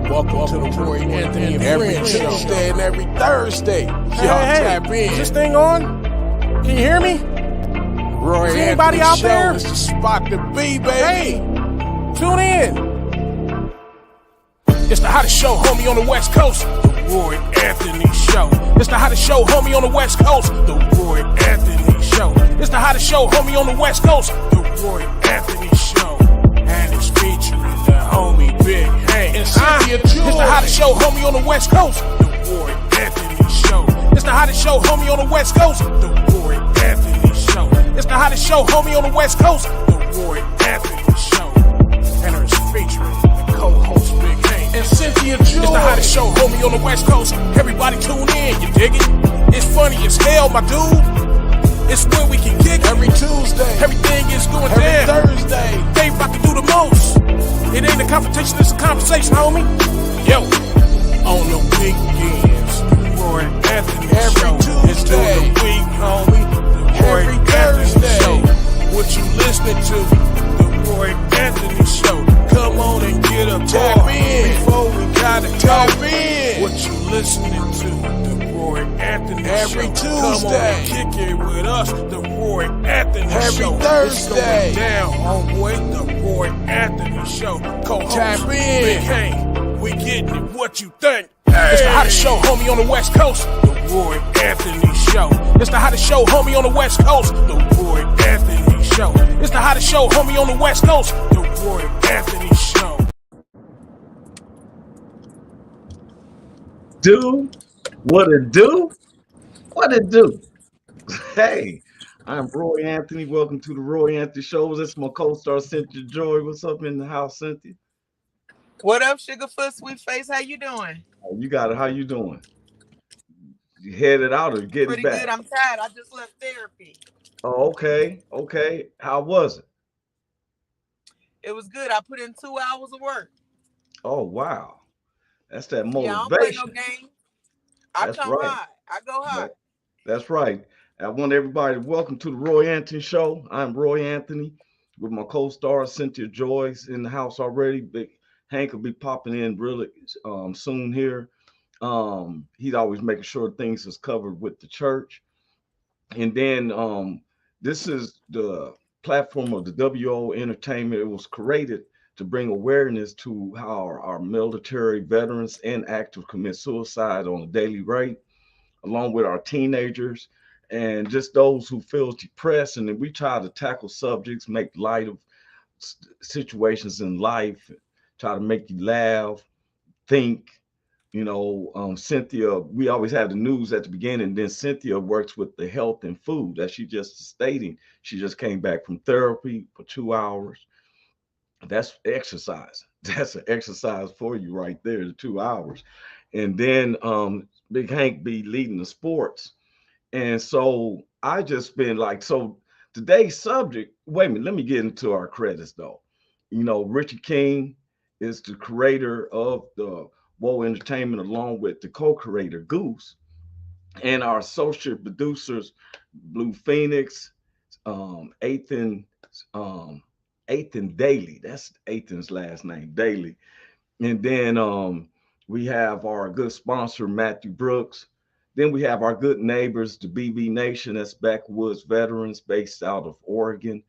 Welcome to the Roy Anthony every Tuesday and every Thursday. Y'all tap in. Is this thing on? Can you hear me? Roy Is anybody out Show there? is the spot to be, baby. Hey, tune in. It's the hottest show, homie, on the West Coast. The Roy Anthony Show. It's the hottest show, homie, on the West Coast. The Roy Anthony Show. It's the hottest show, homie, on the West Coast. The Roy Anthony Show. And it's featuring the homie Big Hank and Cynthia Joi. It's the hottest show, homie, on the West Coast. The Roy Anthony Show. It's the hottest show, homie, on the West Coast. The Roy Anthony Show. It's the hottest show, homie, on the West Coast. The Roy Anthony Show. And it's featuring the co-host Big Hank and Cynthia Joi. It's the hottest show, homie, on the West Coast. Everybody tune in, you dig it? It's funny as hell, my dude. It's where we can kick every Tuesday. Everything is going every down. Thursday. They about to do the most. It ain't a confrontation, it's a conversation, homie. Yo, on the weekends, the Roy Anthony every Show. Tuesday. It's during the week, homie. The Roy every Anthony Thursday. Show. What you listening to? The Roy Anthony Show. Come on and get a tap in before we gotta tap go. in. What you listening to? The Roy Anthony every Show. Tuesday. Come on and kick it with us. The Roy Anthony every Show. Thursday. It's going down, homeboy. The Roy Anthony Show. Co-host tap in. Big Hank. We getting it. What you think? Hey. It's the hottest show, homie, on the West Coast. The Roy Anthony Show. It's the hottest show, homie, on the West Coast. The Roy Anthony Show. It's the hottest show, homie, on the West Coast. The Roy Anthony Show. Do what it do? What it do? Hey, I'm Roy Anthony. Welcome to the Roy Anthony Show. This is my co-star Cynthia Joi. What's up in the house, Cynthia? What up, Sugarfoot, Sweet Face? How you doing? Oh, you got it. How you doing? You headed out or getting Pretty back? good. I'm tired. I just left therapy. Oh, okay. Okay. How was it? It was good. I put in 2 hours of work. Oh, wow. That's that motivation. Yeah, I don't play no game. I That's come right. hard. I go hard. That's right. I want everybody to welcome to the Roy Anthony Show. I'm Roy Anthony with my co-star Cynthia Joi in the house already. Big Hank will be popping in really soon here. He's always making sure things is covered with the church. And then this is the platform of the WO Entertainment. It was created to bring awareness to how our military veterans and active commit suicide on a daily rate, along with our teenagers and just those who feel depressed. And then we try to tackle subjects, make light of situations in life, try to make you laugh, think. Cynthia, we always have the news at the beginning. Then Cynthia works with the health and food, as she just stating. She just came back from therapy for 2 hours. That's exercise. That's an exercise for you right there, the 2 hours. And then Big Hank be leading the sports. And so I just been like, so today's subject, wait a minute, let me get into our credits though. Richie King is the creator of the WO Entertainment, along with the co-creator Goose, and our associate producers, Blue Phoenix, Ethan Daly. That's Ethan's last name, Daly. And then we have our good sponsor, Matthew Brooks. Then we have our good neighbors, the BB Nation, that's Backwoods Veterans based out of Oregon.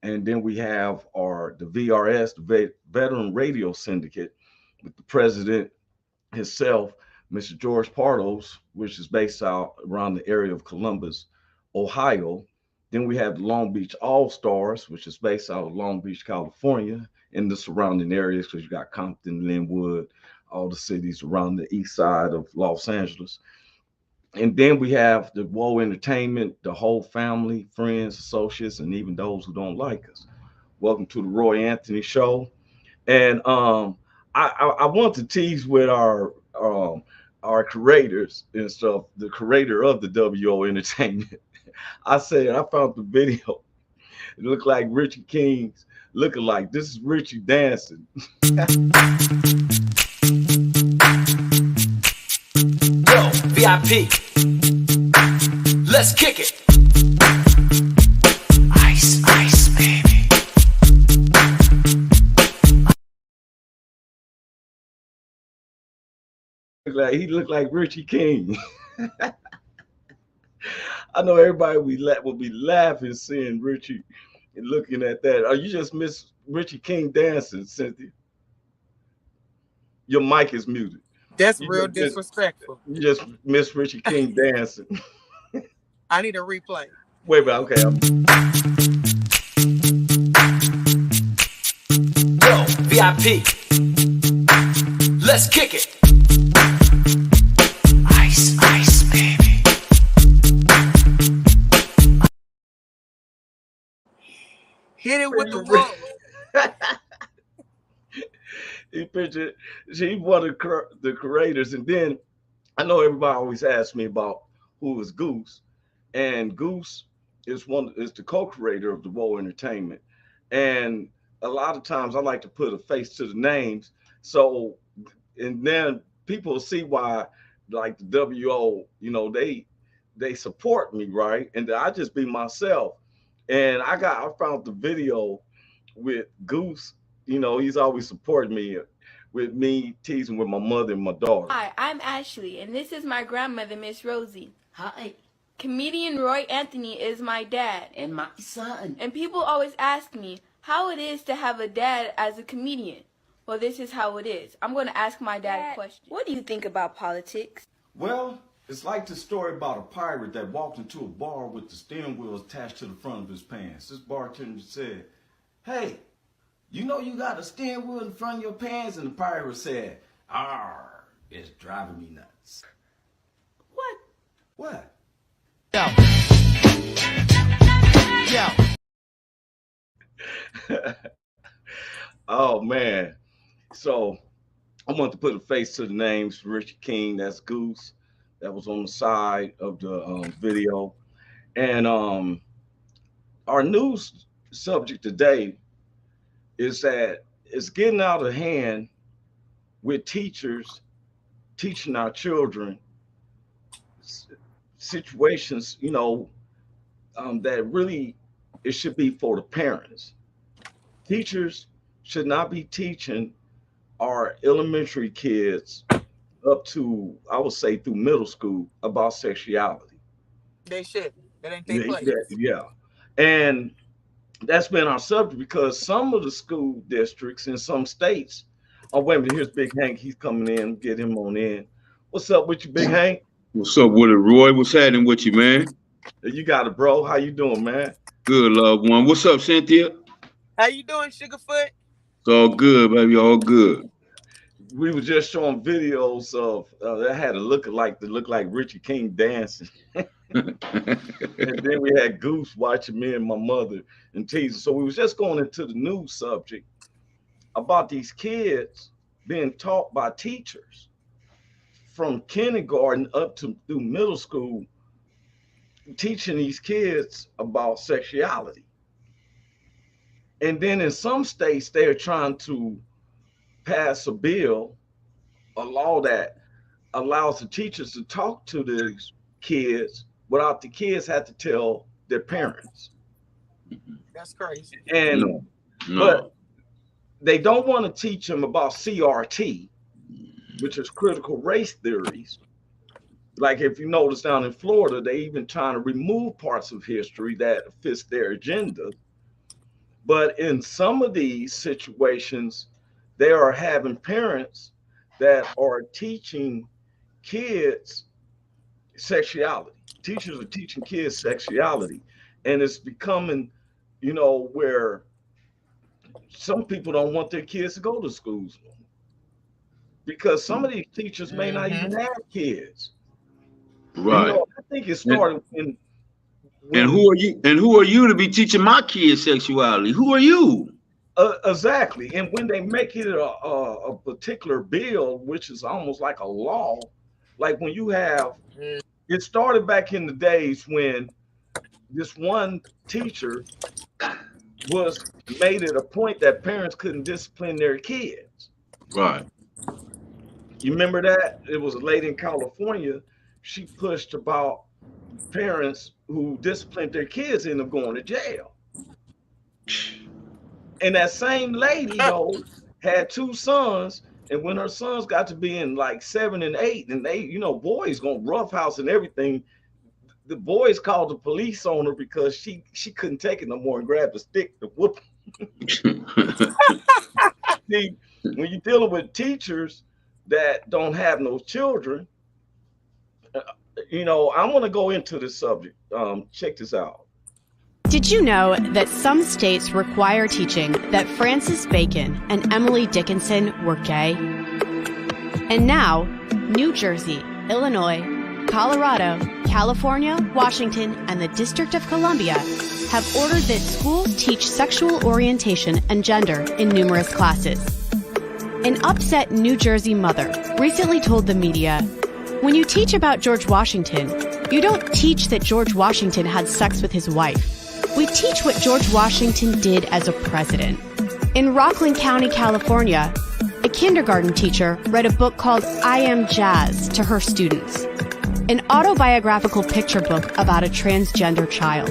And then we have the VRS, the Veteran Radio Syndicate, with the president himself, Mr. George Pardos, which is based out around the area of Columbus, Ohio. Then we have the Long Beach All-Stars, which is based out of Long Beach, California, and the surrounding areas, because you got Compton, Linwood, all the cities around the east side of Los Angeles. And then we have the WO Entertainment, the whole family, friends, associates, and even those who don't like us. Welcome to the Roy Anthony Show. And I want to tease with our creators and stuff, the creator of the WO Entertainment. I said, I found the video. It looked like Richie King's looking like this is Richie dancing. Yo, VIP. Let's kick it. looked like Richie King. I know everybody will be laughing seeing Richie and looking at that. You just miss Richie King dancing, Cynthia. Your mic is muted. That's real disrespectful. You just miss Richie King dancing. I need a replay. Wait a minute, okay. Yo, VIP. Let's kick it. Ice, ice, baby. Hit it with the rope. He pictured, she's one of the creators. And then I know everybody always asks me about who is Goose. And Goose is the co-creator of the Woe Entertainment. And a lot of times I like to put a face to the names. So, and then people see why, like the WO, you know, they support me, right? And I just be myself. And I found the video with Goose. You know, he's always supported me with me teasing with my mother and my daughter. Hi, I'm Ashley, and this is my grandmother, Miss Rosie. Hi. Comedian Roy Anthony is my dad. And my son. And people always ask me how it is to have a dad as a comedian. Well, this is how it is. I'm going to ask my dad a question. What do you think about politics? Well, it's like the story about a pirate that walked into a bar with the steering wheel attached to the front of his pants. This bartender said, "Hey, you know you got a steering wheel in front of your pants?" And the pirate said, "Arr, it's driving me nuts." What? What? Yo. Oh man. So I want to put a face to the names. Richie King, that's Goose. That was on the side of the video. And our news subject today is that it's getting out of hand with teachers teaching our children situations, you know, that really it should be for the parents. Teachers should not be teaching our elementary kids up to, I would say, through middle school about sexuality. They shouldn't. That ain't their place. Yeah. And that's been our subject because some of the school districts in some states, oh, wait a minute, here's Big Hank. He's coming in. Get him on in. What's up with you, Big Hank? What's up with it, Roy? What's happening with you, man? You got it, bro. How you doing, man? Good, loved one. What's up, Cynthia? How you doing, Sugarfoot? It's all good, baby. All good. We were just showing videos of that had to look like Richie King dancing. And then we had Goose watching me and my mother and teasing. So we was just going into the news subject about these kids being taught by teachers from kindergarten up to through middle school, teaching these kids about sexuality. And then in some states, they are trying to pass a bill, a law that allows the teachers to talk to the kids without the kids have to tell their parents. That's crazy. And but they don't want to teach them about CRT, which is critical race theories. Like if you notice down in Florida, they even trying to remove parts of history that fits their agenda. But in some of these situations, they are having parents that are teaching kids sexuality. Teachers are teaching kids sexuality. And it's becoming, you know, where some people don't want their kids to go to schools because some of these teachers may not even have kids. Right. You know, I think it started when and who are you? And who are you to be teaching my kids sexuality? Who are you? Exactly. And when they make it a particular bill, which is almost like a law, like when you have, it started back in the days when this one teacher was made it a point that parents couldn't discipline their kids. Right. You remember that? It was a lady in California. She pushed about parents who disciplined their kids end up going to jail. And that same lady, though, had two sons And when her sons got to be in like 7 and 8, and they, boys gonna roughhouse and everything, the boys called the police on her because she couldn't take it no more and grabbed a stick to whoop. See, when you're dealing with teachers that don't have no children, I want to go into this subject. Check this out. Did you know that some states require teaching that Francis Bacon and Emily Dickinson were gay? And now, New Jersey, Illinois, Colorado, California, Washington, and the District of Columbia have ordered that schools teach sexual orientation and gender in numerous classes. An upset New Jersey mother recently told the media, "When you teach about George Washington, you don't teach that George Washington had sex with his wife. We teach what George Washington did as a president." In Rockland County, California, a kindergarten teacher read a book called I Am Jazz to her students, an autobiographical picture book about a transgender child.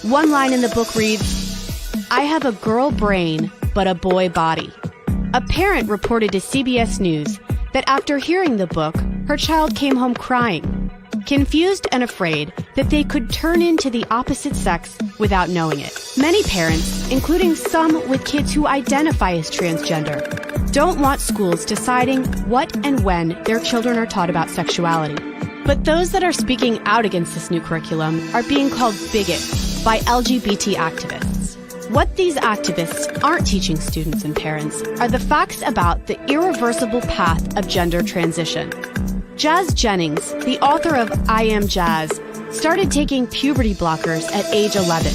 One line in the book reads, "I have a girl brain, but a boy body." A parent reported to CBS News that after hearing the book, her child came home crying, confused and afraid that they could turn into the opposite sex without knowing it. Many parents, including some with kids who identify as transgender, don't want schools deciding what and when their children are taught about sexuality. But those that are speaking out against this new curriculum are being called bigots by LGBT activists. What these activists aren't teaching students and parents are the facts about the irreversible path of gender transition. Jazz Jennings, the author of I Am Jazz, started taking puberty blockers at age 11.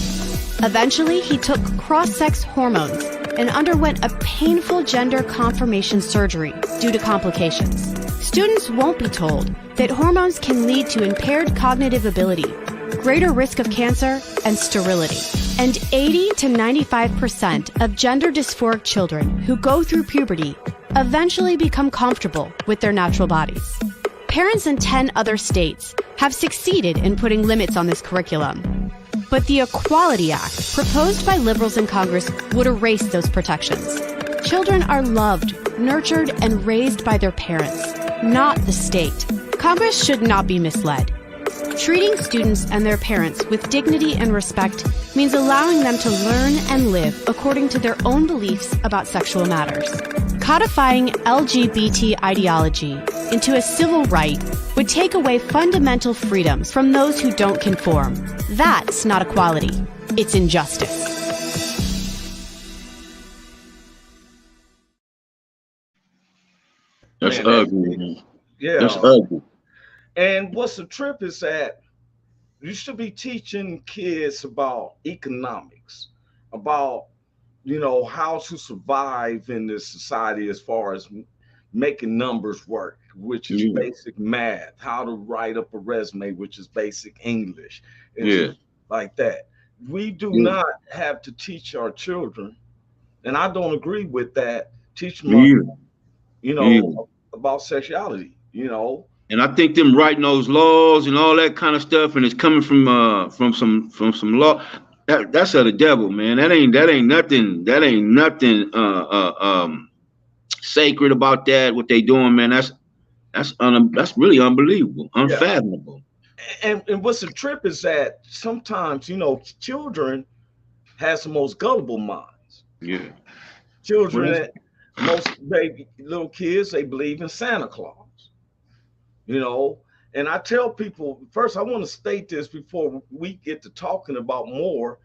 Eventually, he took cross-sex hormones and underwent a painful gender confirmation surgery due to complications. Students won't be told that hormones can lead to impaired cognitive ability, greater risk of cancer, and sterility. And 80 to 95% of gender dysphoric children who go through puberty eventually become comfortable with their natural bodies. Parents in 10 other states have succeeded in putting limits on this curriculum. But the Equality Act, proposed by liberals in Congress, would erase those protections. Children are loved, nurtured, and raised by their parents, not the state. Congress should not be misled. Treating students and their parents with dignity and respect means allowing them to learn and live according to their own beliefs about sexual matters. Codifying LGBT ideology into a civil right would take away fundamental freedoms from those who don't conform. That's not equality. It's injustice. That's ugly. Yeah. That's ugly. And what's the trip is that you should be teaching kids about economics, about, how to survive in this society as far as making numbers work, which is basic math, how to write up a resume, which is basic English, and like that. We do not have to teach our children, and I don't agree with that, teach them, about sexuality, And I think them writing those laws and all that kind of stuff, and it's coming from some law. That's of the devil, man. That ain't nothing. That ain't nothing sacred about that. What they doing, man. That's really unbelievable, unfathomable. And what's the trip is that sometimes children has the most gullible minds. Yeah. Children, most baby little kids, they believe in Santa Claus. And I tell people, first, I want to state this before we get to talking about more.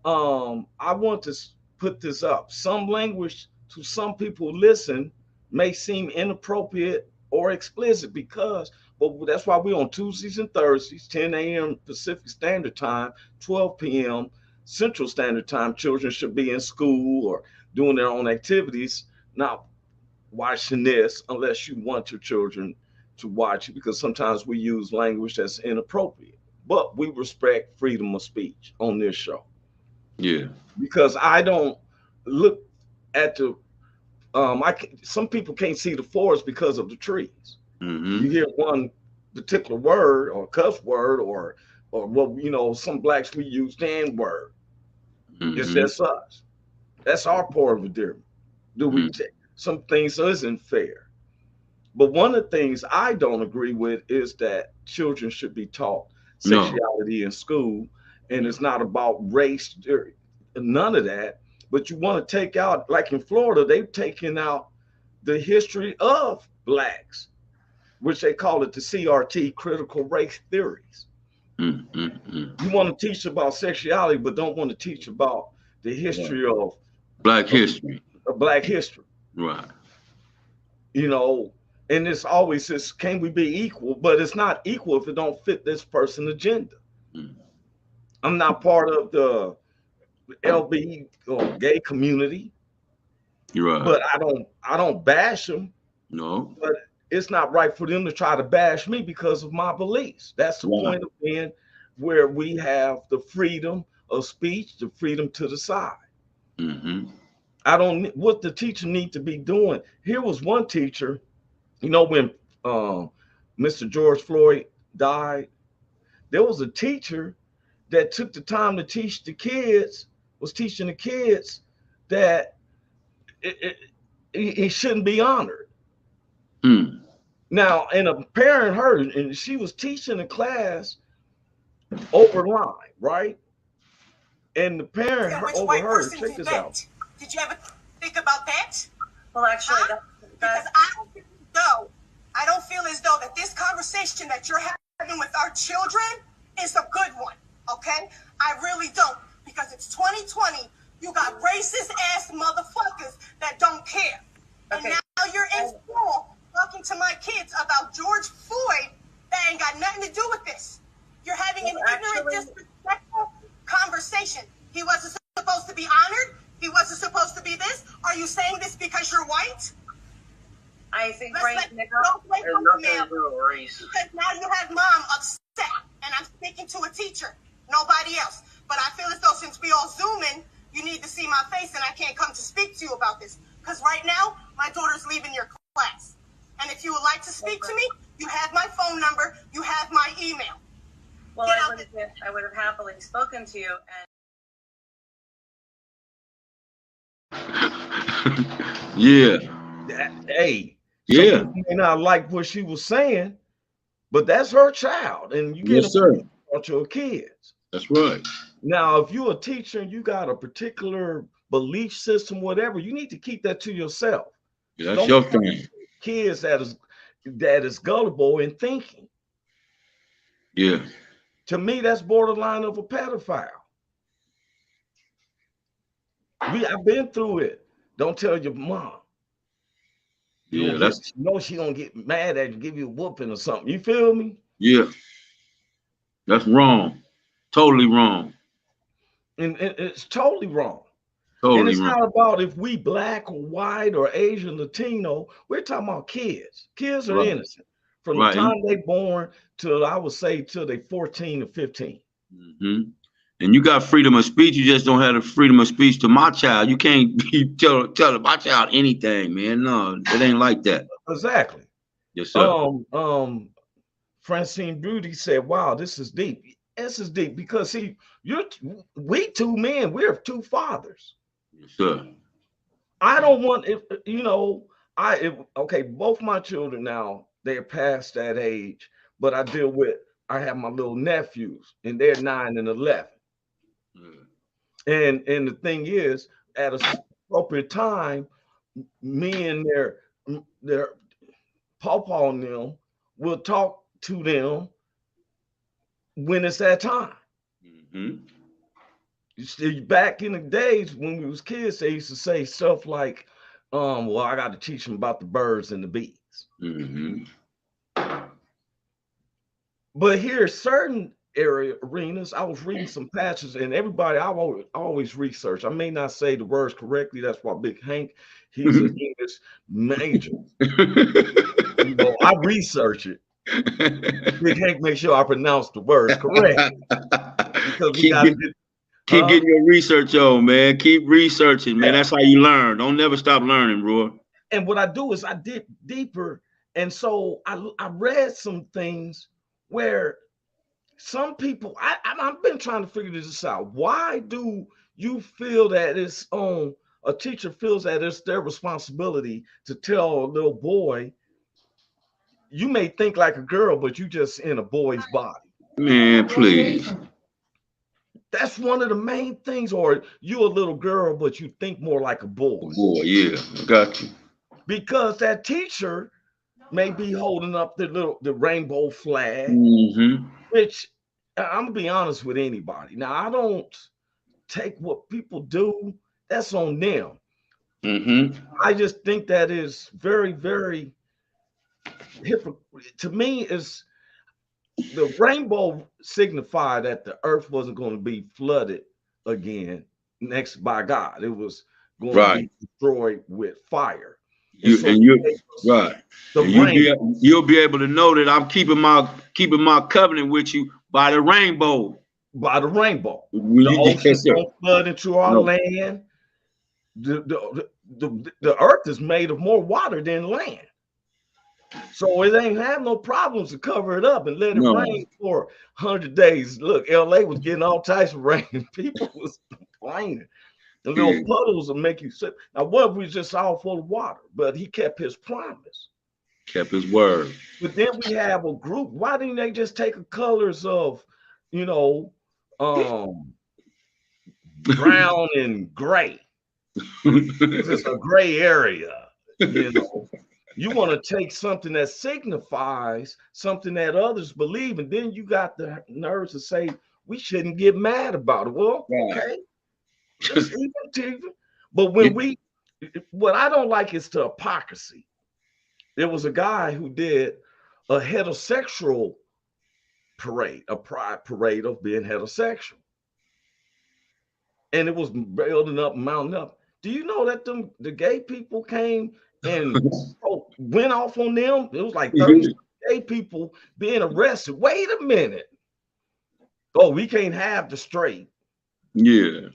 I want to put this up. Some language to some people who listen may seem inappropriate or explicit but that's why we're on Tuesdays and Thursdays, 10 a.m. Pacific Standard Time, 12 p.m. Central Standard Time. Children should be in school or doing their own activities, not watching this unless you want your children to watch it, because sometimes we use language that's inappropriate, but we respect freedom of speech on this show. Yeah. Because I don't look at some people can't see the forest because of the trees. Mm-hmm. You hear one particular word or cuss word or some blacks, we use the N-word. Mm-hmm. It's just us. That's our part of the difference. some things isn't fair. But one of the things I don't agree with is that children should be taught No. sexuality in school, and it's not about race, none of that. But you want to take out, like in Florida, they've taken out the history of blacks, which they call it the CRT, critical race theories. You want to teach about sexuality, but don't want to teach about the history of Black history. Black history. Right. You know, and it's always this, can we be equal? But it's not equal if it don't fit this person's agenda. I'm not part of the LB or gay community. You're right. But I don't bash them. No. But it's not right for them to try to bash me because of my beliefs. That's the point of being where we have the freedom of speech, the freedom to decide. I don't, what the teacher need to be doing. Here was one teacher, you know, when Mr. George Floyd died, there was a teacher that took the time to teach the kids, was teaching the kids that he shouldn't be honored. Now, and a parent heard, and she was teaching the class over line, right? And the parent overheard. Check this out. Did you ever think about that? Well, actually, because I don't feel as though that this conversation that you're having with our children is a good one. Okay, I really don't, because it's 2020. You got racist ass motherfuckers that don't care, and now you're in school talking to my kids about George Floyd. That ain't got nothing to do with this. You're having an ignorant, disrespectful conversation. He wasn't supposed to be honored. He wasn't supposed to be this. Are you saying this because you're white? I think right now, because now you have mom upset, and I'm speaking to a teacher, nobody else. But I feel as though since we all Zooming, you need to see my face, and I can't come to speak to you about this. Because right now, my daughter's leaving your class. And if you would like to speak to me, you have my phone number, you have my email. Well, I would have happily spoken to you. Yeah. Hey. Yeah. You may not like what she was saying, but that's her child, and you get about your kids. That's right. Now, if you're a teacher and you got a particular belief system, whatever, you need to keep that to yourself. Yeah, that's your thing. Kids that is gullible in thinking. Yeah. To me, that's borderline of a pedophile. I've been through it. Don't tell your mom. Yeah, she gonna get mad at you, give you a whooping or something. You feel me? Yeah. That's wrong. Totally wrong. And it's totally wrong. Totally and it's wrong. not about if we black or white or Asian, Latino. We're talking about kids. Kids are innocent from the time they born till, I would say, till they 14 or 15. And you got freedom of speech. You just don't have the freedom of speech to my child. You can't tell my child anything, man. No, it ain't like that. Exactly. Yes, sir. Francine Beauty said, "Wow, this is deep. This is deep because see, we two men, we're two fathers. Yes, sir. I don't want okay, both my children now, they're past that age, but I have my little nephews, and they're 9 and 11. And the thing is, at a appropriate time, me and their pawpaw and them will talk to them when it's that time. You see, back in the days when we was kids, they used to say stuff like, well, I got to teach them about the birds and the bees. But here, certain arenas, I was reading some passages, and everybody, I always research. I may not say the words correctly. That's why Big Hank, he's an English major. I research it. Big Hank, make sure I pronounce the words correct. Because keep getting your research on, man. Keep researching, man. That's how you learn. Don't never stop learning, bro. And what I do is I dig deeper, and so I read some things where some people, I've been trying to figure this out. Why do you feel that it's on a teacher feels that it's their responsibility to tell a little boy, you may think like a girl, but you just in a boy's body. Man, please. That's one of the main things. Or you a little girl, but you think more like a boy. Boy, yeah, I got you. Because that teacher may be holding up the rainbow flag, which I'm gonna be honest with anybody. Now, I don't take what people do, that's on them. I just think that is very, very hypocrite. To me, is the rainbow signified that the earth wasn't going to be flooded again next by God. It was going to be destroyed with fire. You'll be able to know that I'm keeping my covenant with you by the rainbow. By the rainbow. The oceans don't flood into our land. The earth is made of more water than land. So it ain't have no problems to cover it up and let it rain for 100 days. Look, LA was getting all types of rain. People was complaining. The little puddles will make you sick. Now, what if we just all full of water? But he kept his promise. Kept his word. But then we have a group. Why didn't they just take the colors of, brown and gray? It's a gray area, You want to take something that signifies something that others believe, and then you got the nerves to say we shouldn't get mad about it. Well, okay. But what I don't like is the hypocrisy. There was a guy who did a heterosexual parade, a pride parade of being heterosexual. And it was building up, mounting up. Do you know that the gay people came and went off on them? It was like 30 gay people being arrested. Wait a minute. Oh, we can't have the straight. Yeah.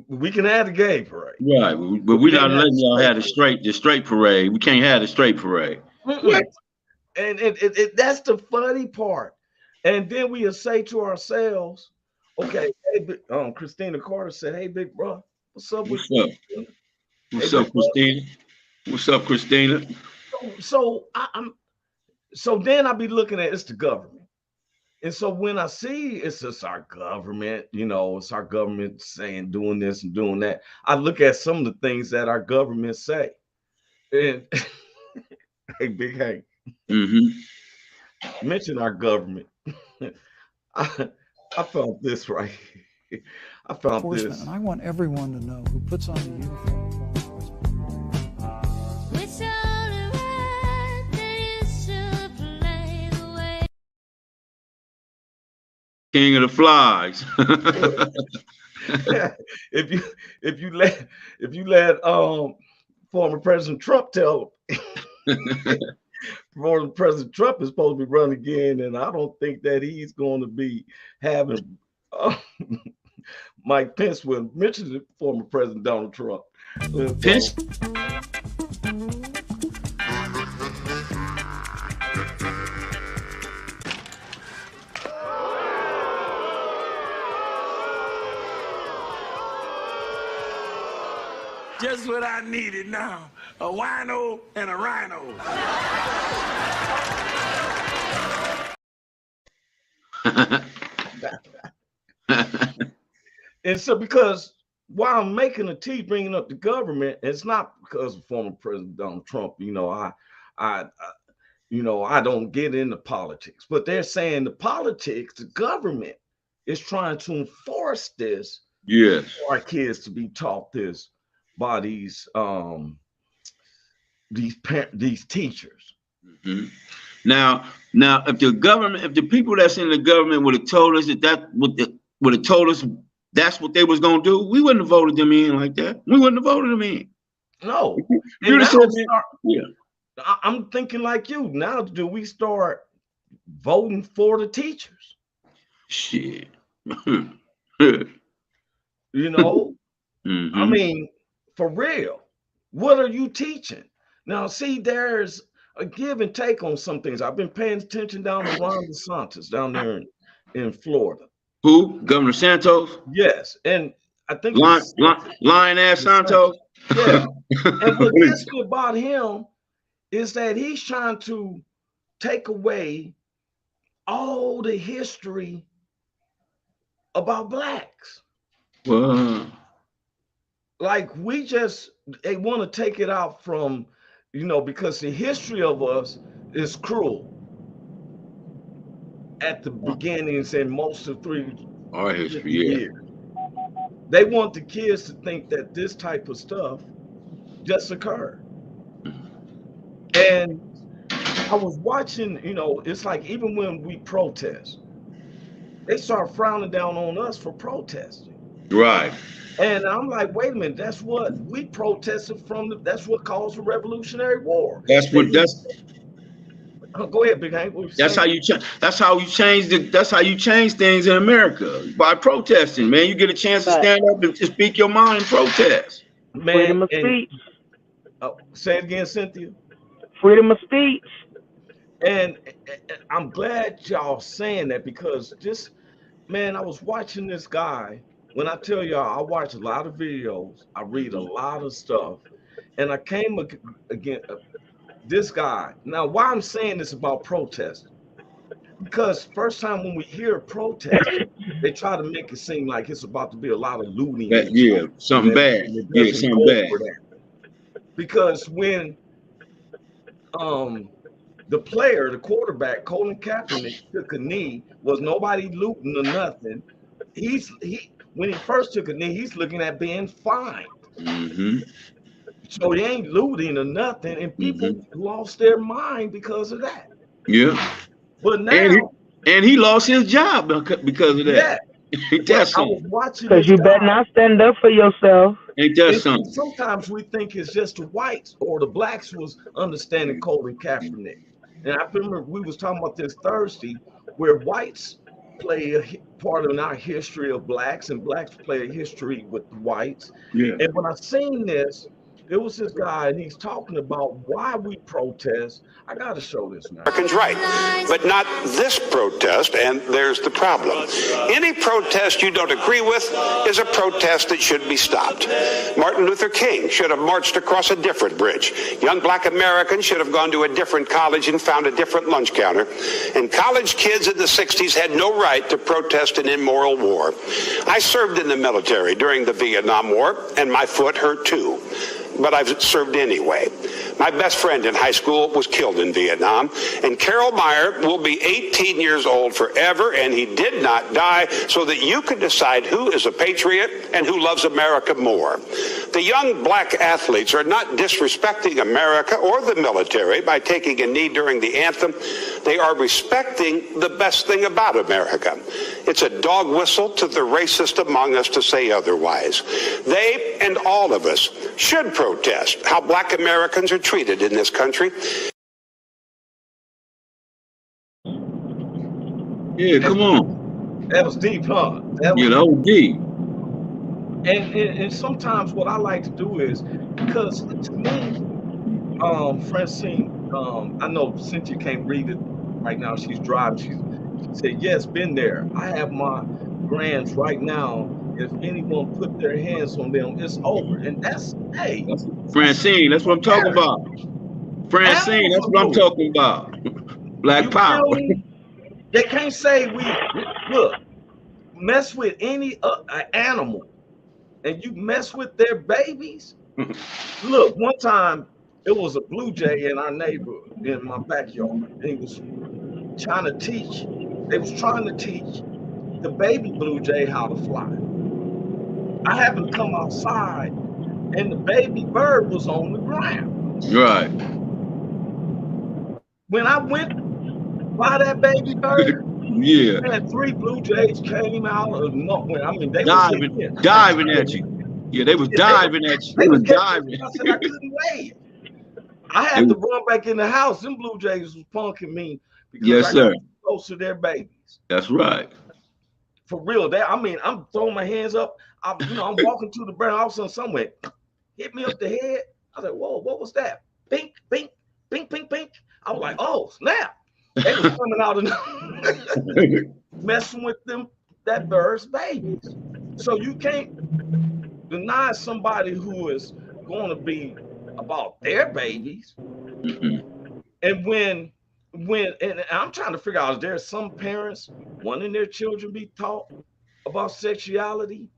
We can have the gay parade. Right. But we're not letting y'all have the straight parade. We can't have the straight parade. And that's the funny part. And then we'll say to ourselves, okay, hey, Christina Carter said, hey, big bro, what's up with you? What's up, Christina? What's up, Christina? So then I'll be looking at it's the government. And so when I see it's just our government, it's our government saying doing this and doing that, I look at some of the things that our government say. And hey, Big Hank, mention our government. I found this right here. I found this. And I want everyone to know who puts on the uniform. King of the flies. if you let former President Trump tell former President Trump is supposed to be running again, and I don't think that he's going to be having Mike Pence will mention the former President Donald Trump. Pence. Just what I needed now, a wino and a rhino. And so because while I'm making a tea, bringing up the government, it's not because of former President Donald Trump. I don't get into politics, but they're saying the politics, the government is trying to enforce this. Yes. For our kids to be taught this by these teachers. Now, if the people that's in the government would have told us would have told us that's what they was gonna do, we wouldn't have voted them in like that. We wouldn't have voted them in. No. I'm thinking like you. Now, do we start voting for the teachers? Shit. I mean, for real, what are you teaching? Now, see, there's a give and take on some things. I've been paying attention down to Ron DeSantis down there in Florida. Who? Governor Santos? Yes. And I think Lion ass Santos. Yeah. And what gets me about him is that he's trying to take away all the history about blacks. Like they want to take it out from, because the history of us is cruel at the beginnings and most of our history, years. They want the kids to think that this type of stuff just occurred. And I was watching, it's like even when we protest, they start frowning down on us for protesting. Right. And I'm like, wait a minute, that's what we protested from. That's what caused the Revolutionary War. Go ahead, Big Hank. That's how you change. That's how you change things in America, by protesting. Man, you get a chance to stand up and speak your mind and protest. Man, freedom of speech. Say it again, Cynthia. Freedom of speech. And I'm glad y'all saying that, because I was watching this guy. When I tell y'all, I watch a lot of videos, I read a lot of stuff, and I came again. This guy. Now, why I'm saying this about protesting? Because first time when we hear protest, they try to make it seem like it's about to be a lot of looting. Something bad. Yeah, something bad. Because when the quarterback, Colin Kaepernick, took a knee, was nobody looting or nothing. When he first took a knee, he's looking at being fined. Mm-hmm. So he ain't looting or nothing, and people lost their mind because of that. Yeah. But now, and he lost his job because of that. Yeah. That's I was watching because you better not stand up for yourself. Ain't that something? Sometimes we think it's just the whites or the blacks was understanding Colin Kaepernick. And I remember we was talking about this Thursday, where whites play a part in our history of blacks, and blacks play a history with the whites. Yeah. And when I seen this, there was this guy, and he's talking about why we protest. I got to show this now. Americans' right, but not this protest, and there's the problem. Any protest you don't agree with is a protest that should be stopped. Martin Luther King should have marched across a different bridge. Young black Americans should have gone to a different college and found a different lunch counter. And college kids in the 60s had no right to protest an immoral war. I served in the military during the Vietnam War, and my foot hurt too. But I've served anyway. My best friend in high school was killed in Vietnam, and Carol Meyer will be 18 years old forever, and he did not die so that you could decide who is a patriot and who loves America more. The young black athletes are not disrespecting America or the military by taking a knee during the anthem. They are respecting the best thing about America. It's a dog whistle to the racist among us to say otherwise. They and all of us should protest how black Americans are treated in this country. Yeah, come on. That was deep, huh? That was deep. And sometimes what I like to do is, because to me, Francine, I know Cynthia can't read it right now. She's driving. She said, yes, been there. I have my grands right now. If anyone put their hands on them, it's over. And that's Francine, that's what I'm talking about. Francine, that's what I'm talking about. Black power. They can't say look, mess with any animal and you mess with their babies. Look, one time it was a blue jay in our neighborhood in my backyard. And he was trying to teach the baby blue jay how to fly. I happened to come outside and the baby bird was on the ground. Right. When I went by that baby bird, yeah, man, 3 blue jays came out of nowhere. I mean, they diving at you. Yeah, they was diving at you. They was diving. I said I couldn't wait. I had to run back in the house. Them blue jays was punking me because I got close to their babies. That's right. For real. I'm throwing my hands up. I'm walking to the bird. All of a sudden, somewhere hit me up the head. I was like, whoa, what was that? Bink, bink, bink, bink, bink. I was like, oh, snap. They was coming out and messing with that bird's babies. So you can't deny somebody who is going to be about their babies. And when and I'm trying to figure out, is there some parents wanting their children be taught about sexuality?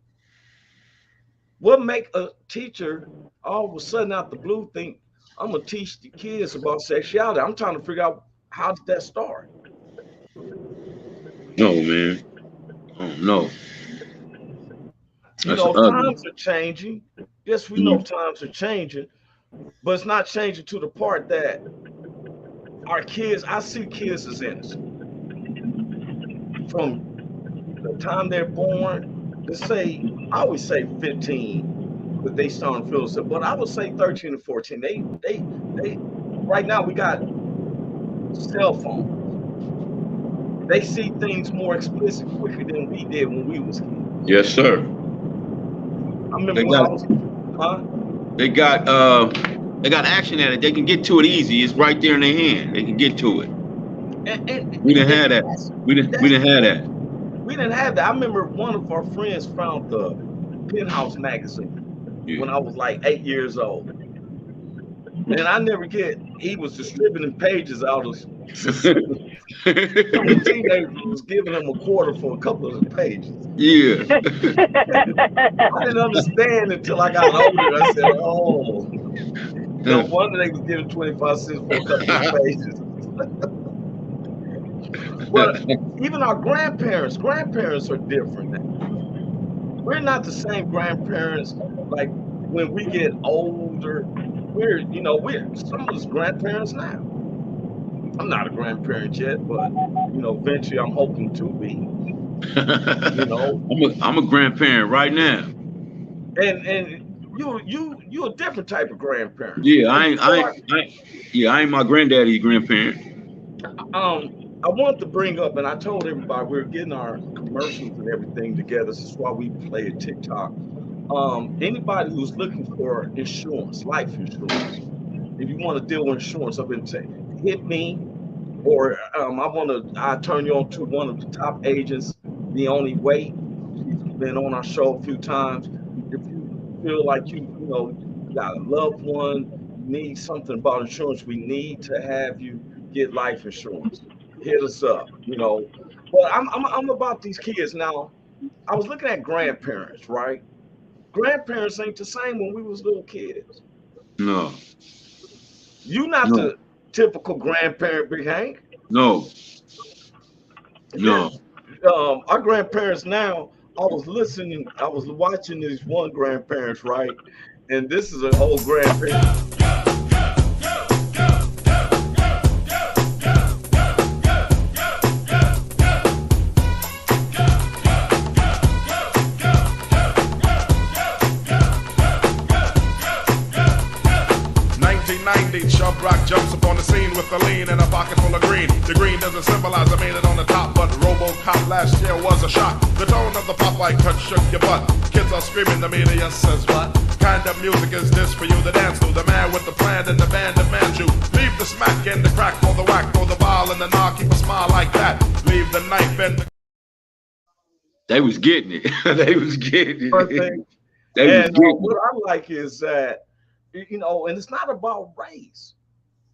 What make a teacher all of a sudden out the blue think I'm gonna teach the kids about sexuality? I'm trying to figure out, how did that start? No, man. Oh no. You know, times are changing. Yes, we know times are changing, but it's not changing to the part that our kids, I see kids as innocent. From the time they're born, let's say, I always say 15, but they start to feel so, but I would say 13 and 14. They right now we got cell phones. They see things more explicit quicker than we did when we was kids. Yes, sir. I remember when I was, they got action at it. They can get to it easy. It's right there in their hand. They can get to it. We didn't have that. We didn't have that. We didn't have that. I remember one of our friends found the Penthouse magazine when I was like 8 years old. And I never get, he was distributing pages out of the teenager was giving him a quarter for a couple of the pages. Yeah. I didn't understand until I got older. I said, oh, no wonder they was giving 25 cents for a couple of pages. But even our grandparents are different now. We're not the same grandparents. Like when we get older, we're some of us grandparents now. I'm not a grandparent yet, but eventually I'm hoping to be. I'm a grandparent right now. And you a different type of grandparent. Yeah, I ain't my granddaddy's grandparent. I want to bring up, and I told everybody we're getting our commercials and everything together. This is why we play a TikTok. Anybody who's looking for insurance, life insurance, if you want to deal with insurance, I've been saying, hit me, or I'll turn you on to one of the top agents, The Only Way. She's been on our show a few times. If you feel like you got a loved one, you need something about insurance, we need to have you get life insurance. Hit us up, But I'm about these kids now. I was looking at grandparents, right? Grandparents ain't the same when we was little kids. No. You not the typical grandparent, Big Hank. No. No. Our grandparents now, I was watching these one grandparents, right? And this is an old grandparent. 1990, Chubb Rock jumps upon the scene with a lean and a pocket full of green. The green doesn't symbolize I made it on the top, but RoboCop last year was a shock. The tone of the Popeye cut shook your butt. Kids are screaming, the media says what? Kind of music is this for you to dance to? The man with the plan and the band demands you. Leave the smack and the crack for the whack, for the ball and the knock, keep a smile like that. Leave the knife and the... They was getting it. They was getting it. What I like is that, and it's not about race.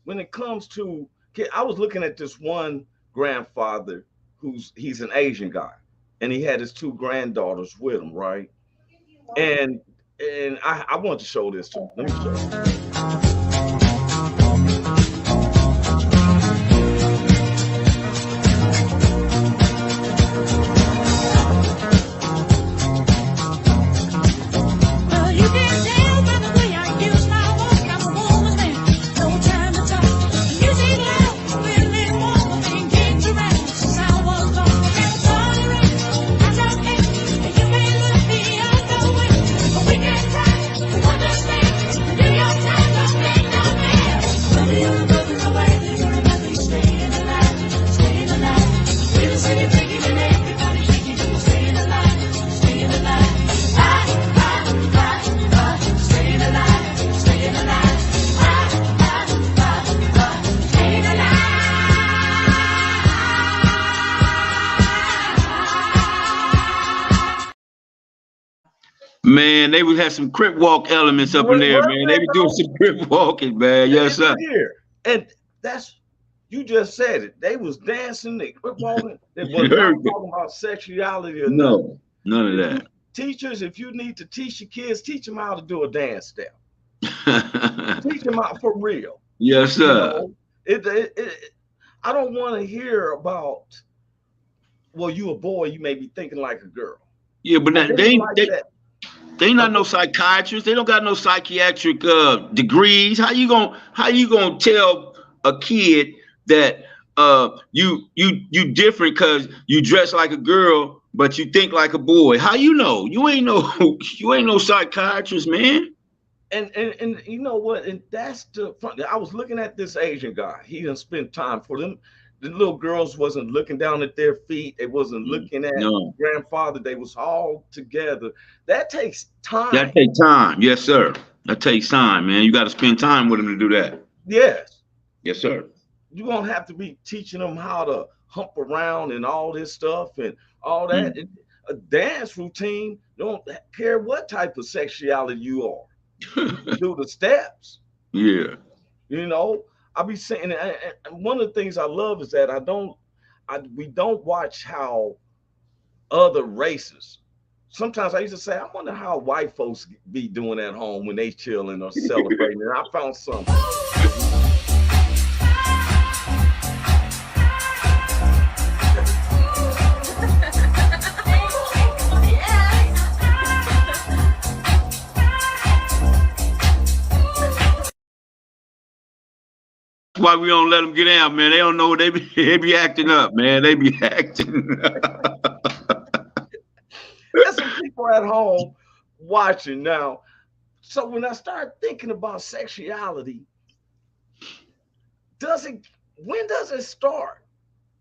When it comes to, I was looking at this one grandfather he's an Asian guy, and he had his two granddaughters with him, right? And I want to show this to you. Let me show you. 'Cause Man, they would have some crip walk elements up in there, man. They be doing some crip walking, man. Yes, sir. Here. And that's, you just said it. They was dancing, they crip walking. They was not talking about sexuality or no, none of that. Teachers, if you need to teach your kids, teach them how to do a dance step. Teach them out for real. Yes, sir. You know, I don't want to hear about, well, you a boy, you may be thinking like a girl. Yeah, but they not no psychiatrists. They don't got no psychiatric degrees. How you gonna tell a kid that you different because you dress like a girl but you think like a boy? How you know? You ain't no psychiatrist, man. And you know what? And that's the front. I was looking at this Asian guy. He didn't spend time for them. The little girls wasn't looking down at their feet. They wasn't looking at grandfather. They was all together. That takes time. That takes time. Yes, sir. That takes time, man. You got to spend time with them to do that. Yes. Yes, sir. You won't have to be teaching them how to hump around and all this stuff and all that. A dance routine, don't care what type of sexuality you are. Do the steps. Yeah. You know, I be saying, and one of the things I love is that we don't watch how other races. Sometimes I used to say, I wonder how white folks be doing at home when they chilling or celebrating. And I found something. Why we don't let them get out, man? They don't know they be acting up, man. They be acting up. There's some people at home watching now. So when I start thinking about sexuality, when does it start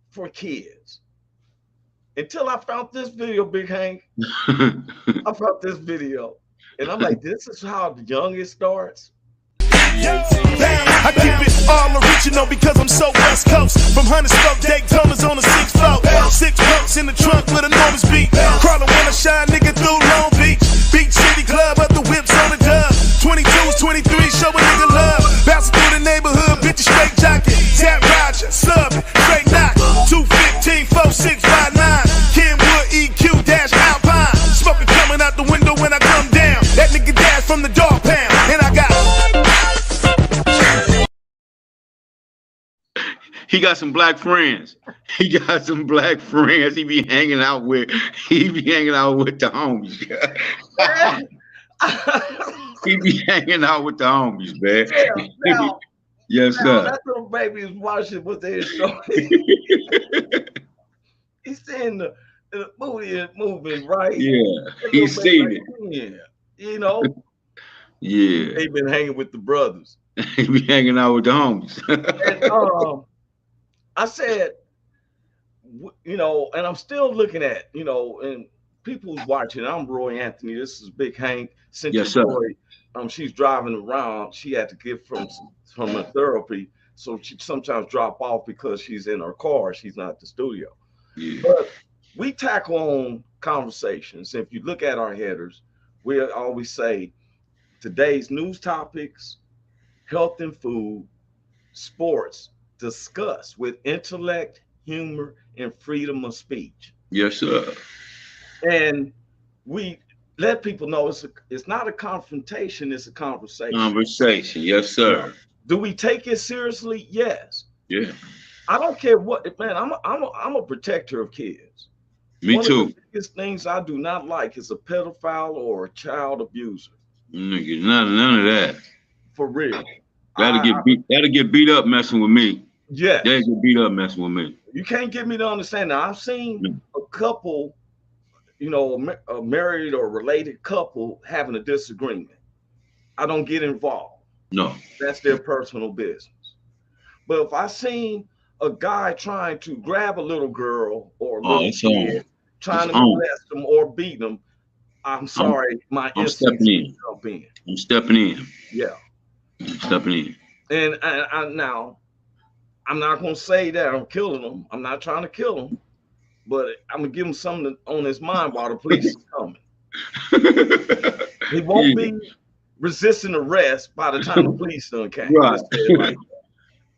for kids? Until I found this video, Big Hank. I found this video, and I'm like, this is how the youngest starts. I keep it all original because I'm so West Coast. From Huntersville, Daytona's on the 6th floor. 6 punks in the trunk with enormous beat. Crawling when I shine, nigga, through Long Beach. Beach City Club, up the whips on the dub. 22s, 23s, show a nigga love. Bouncing through the neighborhood, bitches straight jockey. Tap Roger, sub, straight knock. 215, 4659. Kenwood, EQ, dash Alpine. Smoking coming out the window when I come down. That nigga dash from the dog pound. And I got He got some black friends. He got some black friends. He be hanging out with the homies. He be hanging out with the homies, man. Now, yes, sir. That little baby is watching what they're showing. He's seeing the movie is moving, right? Yeah, he's seen it. Yeah, you know. Yeah. They've been hanging with the brothers. He be hanging out with the homies. And, I said, you know, and I'm still looking at, you know, and people's watching. I'm Roy Anthony. This is Big Hank. Cynthia Joi, she's driving around. She had to get from her therapy, so she sometimes drop off because she's in her car. She's not at the studio. Yeah. But we tackle on conversations. If you look at our headers, we always say today's news topics, health and food, sports, discuss with intellect, humor, and freedom of speech. Yes, sir. And we let people know it's not a confrontation, it's a conversation. Conversation, yes, sir. Do we take it seriously? Yes. Yeah. I don't care what, man, I'm a protector of kids. Me too. One of the biggest things I do not like is a pedophile or a child abuser. Nigga, none of that. For real. That'll get beat up messing with me. Yeah. That'll get beat up messing with me. You can't get me to understand. Now, I've seen a couple, you know, a married or related couple having a disagreement. I don't get involved. No. That's their personal business. But if I seen a guy trying to grab a little girl or a little kid, trying to molest them or beat them, I'm sorry, I'm stepping in. I'm stepping in. Yeah. I'm stepping in. And I now, I'm not going to say that I'm killing them. I'm not trying to kill them, but I'm going to give him something on his mind while the police is coming. He won't be resisting arrest by the time the police done came. Right. Like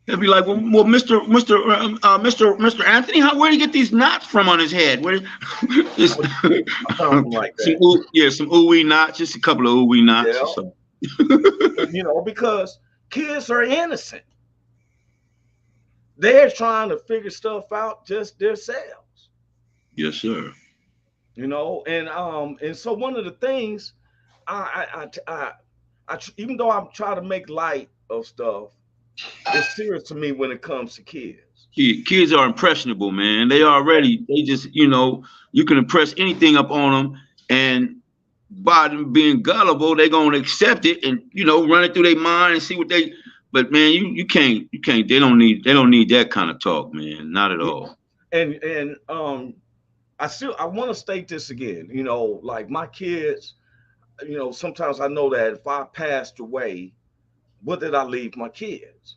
They'll be like, well, Mr. Anthony, where did he get these knots from on his head? Where, something like that. Some ooey knots, just a couple of ooey knots or something. You know, because kids are innocent. They're trying to figure stuff out just themselves. Yes, sir. You know, and so one of the things I even though I'm trying to make light of stuff, it's serious to me when it comes to kids. Kids are impressionable, man. They just, you know, you can impress anything up on them, and by them being gullible, they're gonna accept it and, you know, run it through their mind and see what they. But man, you can't. They don't need that kind of talk, man. Not at all. And I want to state this again. You know, like my kids. You know, sometimes I know that if I passed away, what did I leave my kids?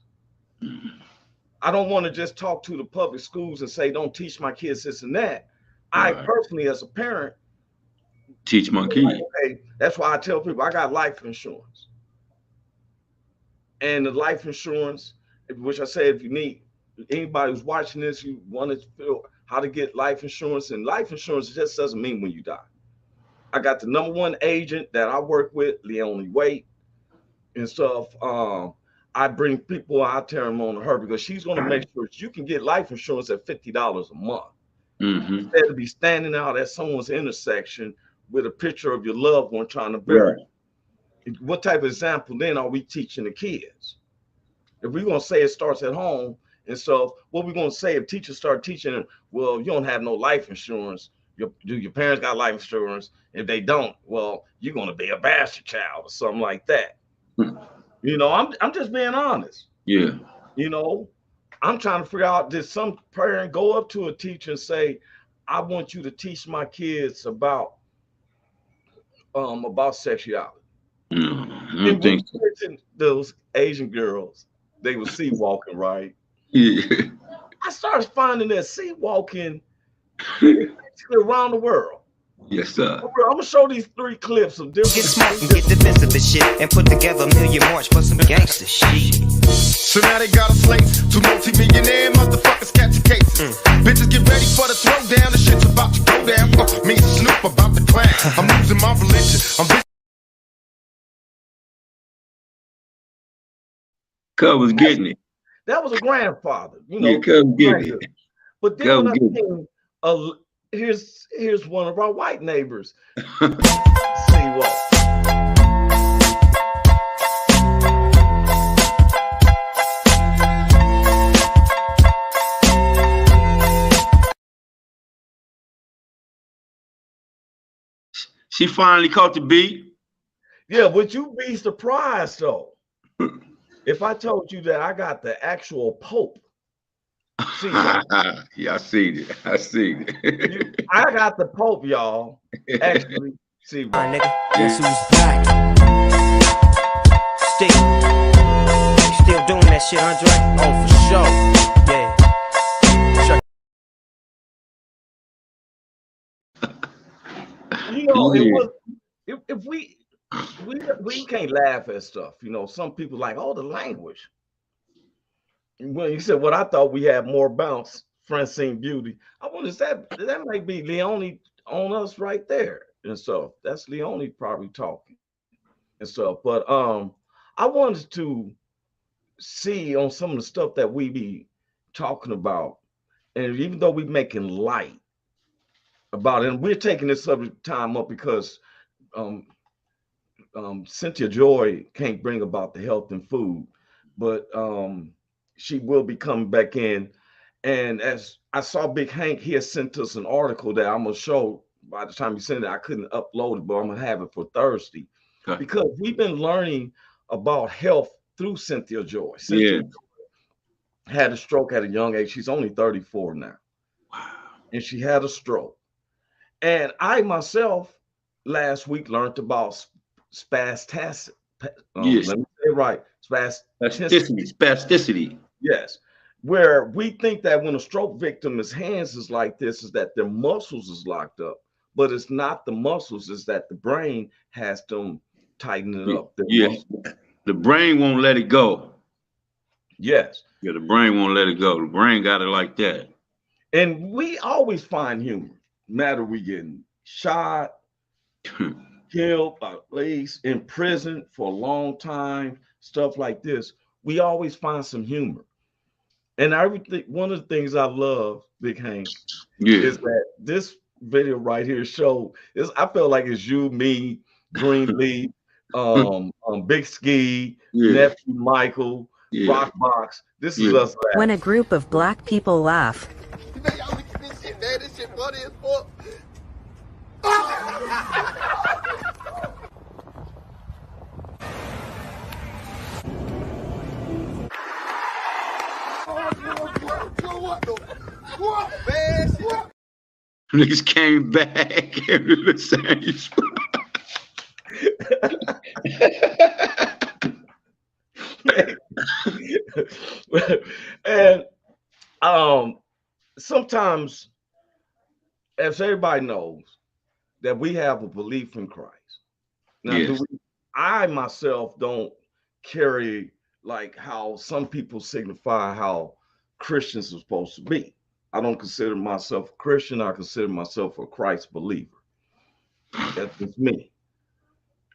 I don't want to just talk to the public schools and say, don't teach my kids this and that. Right. I personally, as a parent, teach my kids. Like, okay, that's why I tell people I got life insurance. And the life insurance, which I say, if you need anybody who's watching this, you want to feel how to get life insurance, and life insurance just doesn't mean when you die. I got the #1 agent that I work with, Leonie Waite, and stuff. I bring people out there and on her because she's going to make sure that you can get life insurance at $50 a month. Instead of be standing out at someone's intersection with a picture of your loved one trying to bury it. What type of example then are we teaching the kids? If we're going to say it starts at home, and so what we're going to say if teachers start teaching them, well, you don't have no life insurance. Do your parents got life insurance? If they don't, well, you're going to be a bastard child or something like that. You know, I'm just being honest. Yeah. You know, I'm trying to figure out, did some parent go up to a teacher and say, I want you to teach my kids about sexuality? No, I don't think so. Those Asian girls, they were sea walking, right? Yeah. I started finding that sea walking around the world. Yes, sir. I'm gonna show these 3 clips of different. Get smart and get defensive and shit, and put together a million march for some gangster shit. So now they got a slate to multi-millionaire motherfuckers catch cases. Bitches get ready for the throwdown. The shit's about to go down. Me and Snoop about to clash. I'm losing my religion. Cub was getting it. That was a grandfather, you know. Yeah, Cub getting it. But then when I here's one of our white neighbors. See what? She finally caught the beat. Yeah, but you'd be surprised though. If I told you that I got the actual Pope. Yeah, I seen it. I got the Pope, y'all. Actually, see, my nigga, guess who's back? Still doing that shit, Andre? Oh, for sure. Yeah. You know, it was if we can't laugh at stuff. You know, some people like, oh, the language. When you said what I thought we had more bounce, Francine Beauty. I wonder that might be Leonie on us right there. And so that's Leonie probably talking and stuff. But I wanted to see on some of the stuff that we be talking about, and even though we making light about it, and we're taking this subject time up because Cynthia Joi can't bring about the health and food, but she will be coming back in. And as I saw Big Hank, he has sent us an article that I'm gonna show. By the time you send it, I couldn't upload it, but I'm gonna have it for Thursday. Okay. Because we've been learning about health through Cynthia Joi. Cynthia had a stroke at a young age. She's only 34 now. Wow. And she had a stroke. And I myself last week learned about spasticity. Yes. Let me say it right. Spasticity. Yes. Where we think that when a stroke victim's hands is like this, is that their muscles is locked up. but it's not the muscles, it's that the brain has them tightening up their Yeah, muscles. the brain won't let it go. Yes. Yeah, the brain won't let it go. The brain got it like that. And we always find humor. Matter we getting shot, killed, at least in prison for a long time, stuff like this. We always find some humor. And one of the things I love, Big Hank, is that this video right here I feel like it's you, me, Greenleaf, Big Ski, Nephew Michael, Rock Box. This is us. When a group of black people laugh, This shit funny as fuck. Niggas came back into the same spot. And sometimes, as everybody knows, that we have a belief in Christ. Now, I myself don't carry like how some people signify how Christians are supposed to be. I don't consider myself a Christian. I consider myself a Christ believer. That's just me.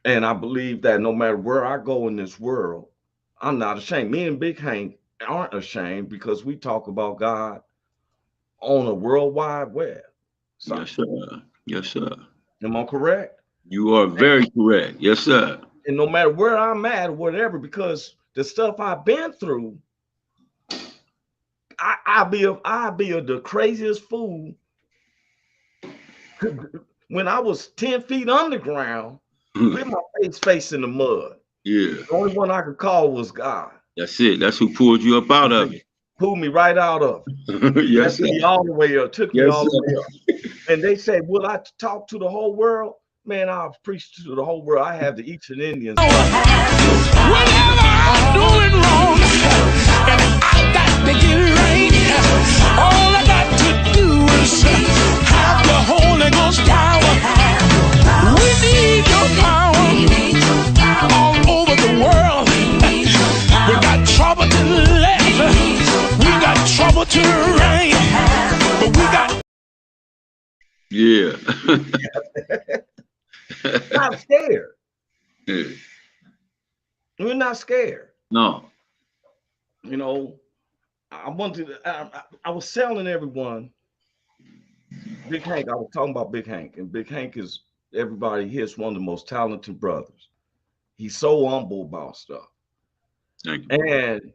And I believe that no matter where I go in this world, I'm not ashamed. Me and Big Hank aren't ashamed because we talk about God on a worldwide web. So, yes, sir. Yes, sir. Am I correct? You are very correct. Yes, sir. And no matter where I'm at or whatever, because the stuff I've been through, I'll be the craziest fool. When I was 10 feet underground, with my face facing the mud. Yeah. The only one I could call was God. That's it. That's who pulled you up out of it. Pulled me right out of it. Yes, took me all the way up. Took me all the way up. And they said, will I talk to the whole world? Man, I'll preach to the whole world. I have the Eastern Indians. Whatever I'm doing wrong, and I got to get it right. All I got to do is have the Holy Ghost power. We need your power all over the world. We got trouble to the left, we got trouble to the right, but we got. Yeah. Not scared. Yeah. We're not scared. No. You know, I was telling everyone, Big Hank, I was talking about Big Hank, and Big Hank is everybody here is one of the most talented brothers. He's so humble about stuff. Thank you. And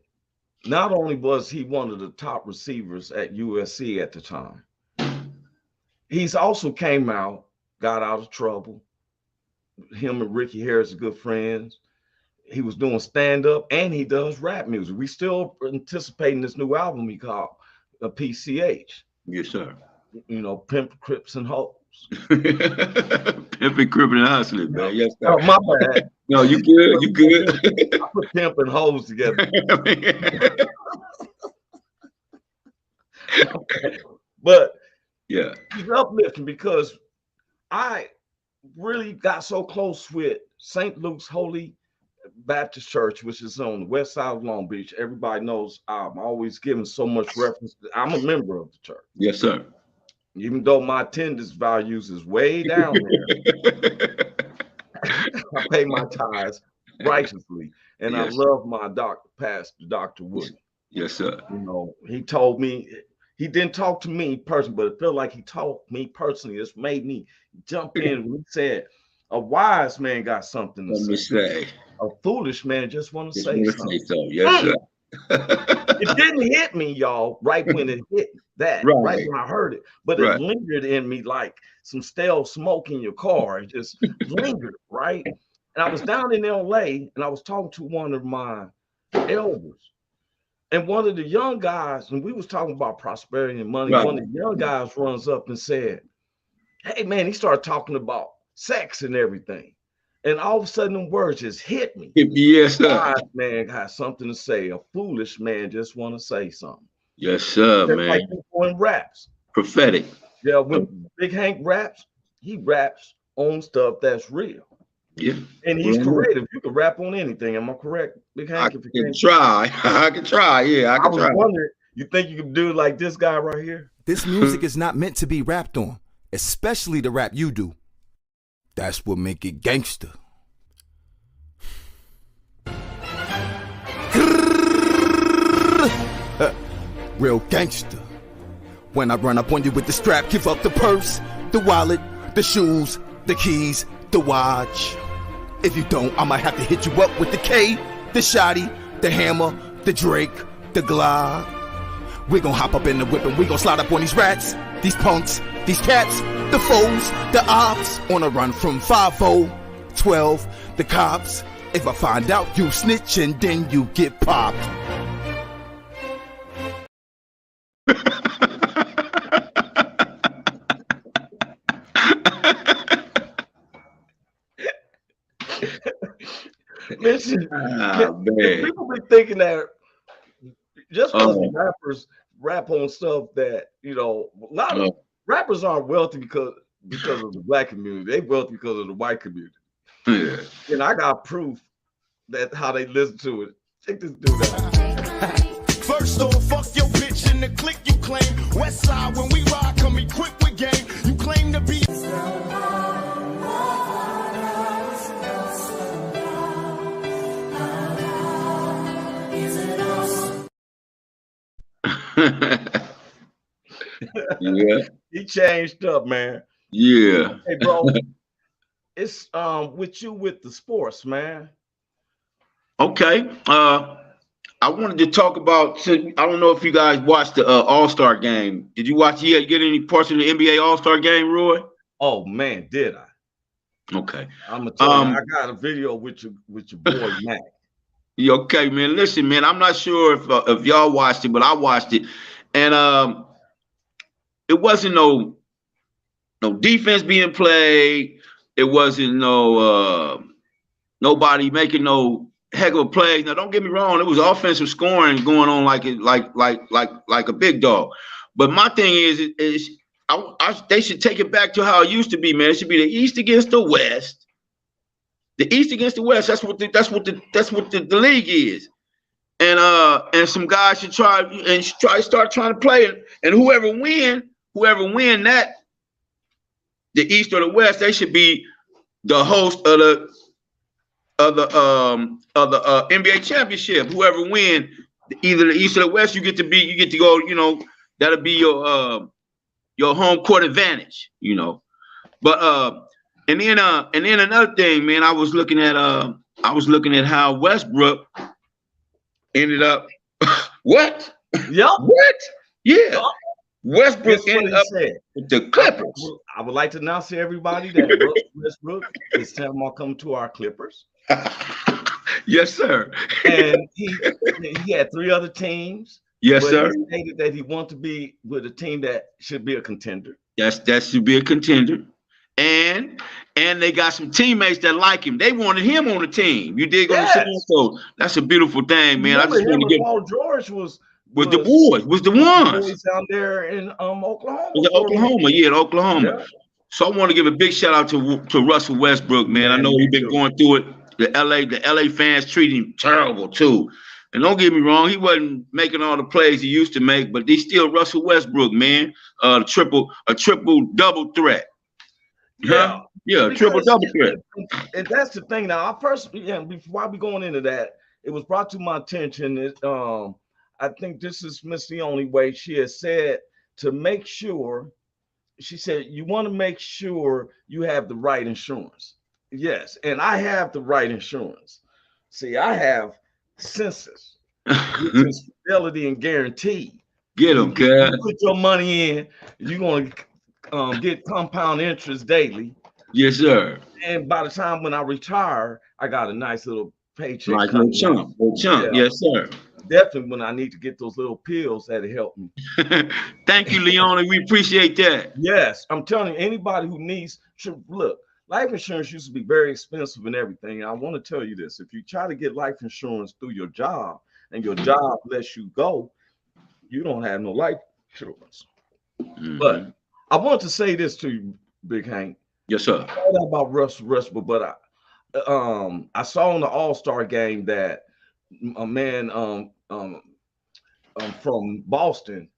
not only was he one of the top receivers at USC at the time, he's also came out, got out of trouble. Him and Ricky Harris are good friends. He was doing stand-up and he does rap music. We still anticipating this new album he called PCH. Yes, sir. You know, Pimp, Crips, and Hoes. Pimping, Crippin' and Hustling, man. Yes, sir. Oh, my bad. No, you good. You good. I put Pimp and Hoes together. But yeah, he's uplifting because I really got so close with St. Luke's Holy Baptist Church, which is on the west side of Long Beach. Everybody knows I'm always giving so much reference. I'm a member of the church. Yes, sir. Even though my attendance values is way down there, I pay my tithes righteously, and yes, I love my pastor, Dr. Wood. Yes, sir. You know, he told me, he didn't talk to me personally, but it felt like he talked to me personally. It's made me jump in when he said, a wise man got something to say. A foolish man just want to say something. Yes, sir. It didn't hit me, y'all, right when it hit that, right when I heard it, but it lingered in me like some stale smoke in your car. It just lingered, right? And I was down in LA and I was talking to one of my elders, and one of the young guys, and we was talking about prosperity and money. One of the young guys runs up and said, hey man, he started talking about sex and everything. And all of a sudden, them words just hit me. Yes, sir. A wise man has something to say. A foolish man just want to say something. Yes, sir, just man. like people in raps. Prophetic. Yeah, when Big Hank raps, he raps on stuff that's real. Yeah. And he's creative. You can rap on anything. Am I correct, Big Hank? I can try. I can try. Yeah, I can try. I was wondering, you think you can do it like this guy right here? This music is not meant to be rapped on, especially the rap you do. That's what make it gangster. Real gangster. When I run up on you with the strap, give up the purse, the wallet, the shoes, the keys, the watch. If you don't, I might have to hit you up with the K, the shotty, the hammer, the Drake, the Glock. We gon' hop up in the whip and we gon' slide up on these rats, these punks, these cats, the foes, the ops. On a run from 5-0, 12, the cops. If I find out you snitching, then you get popped. Listen, people be thinking that just because rappers rap on stuff that, you know, a lot of rappers aren't wealthy because of the black community. They wealthy because of the white community. Yeah. And I got proof that how they listen to it. Check this dude out. First off, fuck your bitch in the clique you claim. West side, when we ride, come equipped with game. You claim to be. Yeah. He changed up, man. Yeah. Hey, bro. It's with you with the sports, man. Okay. I wanted to talk about. I don't know if you guys watched the All-Star game. Did you watch? Get any parts of the NBA All-Star game, Roy? Oh man, did I? Okay. I'm gonna tell you, I got a video with your boy Mac. Okay, man. Listen, man. I'm not sure if y'all watched it, but I watched it, and it wasn't no defense being played. It wasn't nobody making no heck of a play. Now, don't get me wrong. It was offensive scoring going on like a big dog. But my thing is they should take it back to how it used to be, man. It should be the East against the West. The East against the West. That's what the league is. And some guys should start trying to play it. And whoever win that, the East or the West, they should be the host of the NBA championship. Whoever win, either the East or the West, you get to go. You know, that'll be your home court advantage. You know, but and then another thing, man. I was looking at how Westbrook ended up. What? Yep. What? Yeah. Yep. Westbrook ended up with the Clippers. I would like to announce to everybody that Westbrook is time to come to our Clippers. Yes, sir. And he had 3 other teams. Yes, sir. He stated that he wanted to be with a team that should be a contender. That should be a contender. And they got some teammates that like him. They wanted him on the team. You dig what I'm saying? So that's a beautiful thing, man. I just want to get Paul George was the boys, was the ones. Boys down there in Oklahoma. Oklahoma. Yeah. So I want to give a big shout out to Russell Westbrook, man. I know he's been going through it. The LA fans treat him terrible too. And don't get me wrong, he wasn't making all the plays he used to make, but he's still Russell Westbrook, man. A triple double threat. Yeah, triple double threat. And that's the thing. Now, before we going into that, it was brought to my attention that I think this is Miss the Only Way. She has said to make sure. She said you want to make sure you have the right insurance. Yes, and I have the right insurance. See, I have Census, which is fidelity and guarantee. Get them, guys. You put your money in, you're going to get compound interest daily. Yes, sir. And by the time when I retire, I got a nice little paycheck. Like no chunk. Yeah. Yes, sir. Definitely when I need to get those little pills, that'll help me. Thank you, Leone. We appreciate that. Yes, I'm telling you, anybody who needs, look, life insurance used to be very expensive and everything. And I want to tell you this: if you try to get life insurance through your job and your job lets you go, you don't have no life insurance. Mm-hmm. But I want to say this to you, Big Hank. Yes, sir. I know that about Russell Westbrook, but I saw in the All-Star game that a man from Boston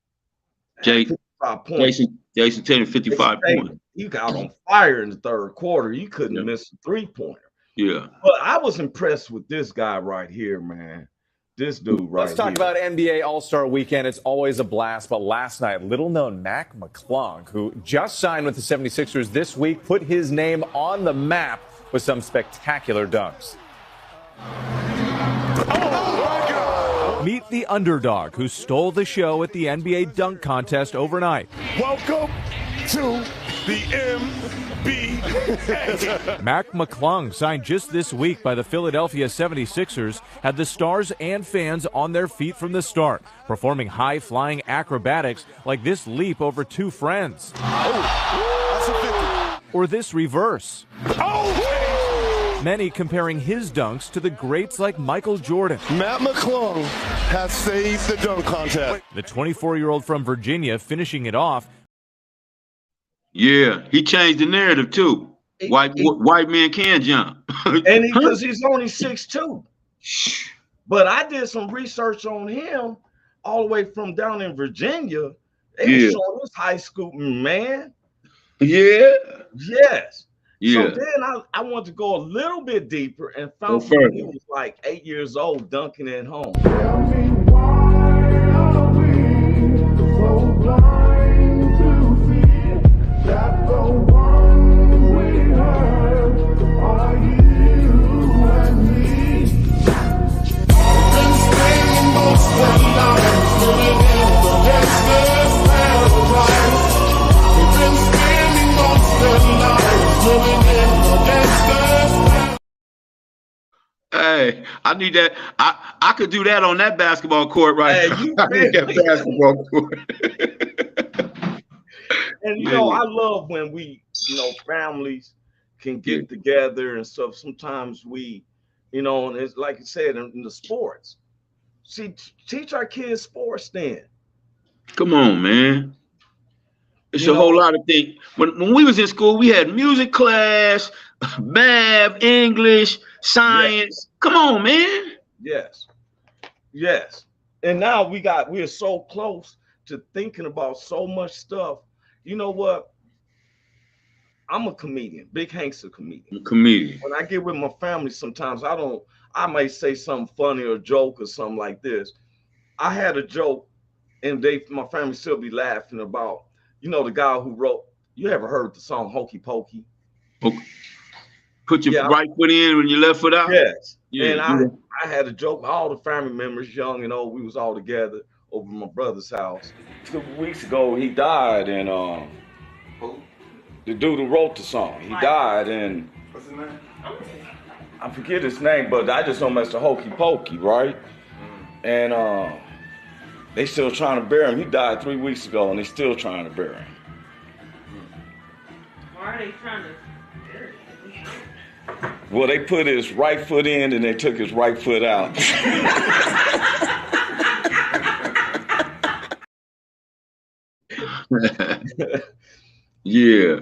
had 55 points. Jason Tatum, 55 points. He got on fire in the third quarter. You couldn't miss a three-pointer. Yeah. But I was impressed with this guy right here, man. This dude right here. Let's talk about NBA All-Star Weekend. It's always a blast, but last night, little-known Mac McClung, who just signed with the 76ers this week, put his name on the map with some spectacular dunks. Meet the underdog who stole the show at the NBA dunk contest overnight. Welcome to the NBA. Mac McClung, signed just this week by the Philadelphia 76ers, had the stars and fans on their feet from the start, performing high-flying acrobatics like this leap over two friends. Or this reverse. Many comparing his dunks to the greats like Michael Jordan. Matt McClung has saved the dunk contest. The 24-year-old from Virginia finishing it off. Yeah, he changed the narrative too. White men can jump. And because he's only 6'2". But I did some research on him all the way from down in Virginia. They showing his high school, man. Yeah. Yes. Yeah. So then I wanted to go a little bit deeper and found he was like 8 years old dunking at home. Hey, I need that. I could do that on that basketball court right now. I need that basketball court. And you know, I love when we, families can get together and stuff. Sometimes we, and it's like you said in the sports. See, teach our kids sports then. Come on, man. It's a whole lot of things. When we was in school, we had music class, math, English, science. Come on, man. Yes. Yes. And now we're so close to thinking about so much stuff. You know what? I'm a comedian. Big Hank's a comedian. When I get with my family, sometimes I might say something funny or joke or something like this. I had a joke and my family still be laughing about, the guy who wrote, you ever heard the song Hokey Pokey? Okay. Put your right foot in when your left foot out? Yes. Yeah. And I had a joke, all the family members, young and old, we was all together over my brother's house. 2 weeks ago, he died, and the dude who wrote the song, he died, and what's his name? I forget his name, but I just know him as the Hokey Pokey, right? And they still trying to bury him. He died 3 weeks ago, and they still trying to bury him. Why are they trying to bury him? Well, they put his right foot in, and they took his right foot out. Yeah.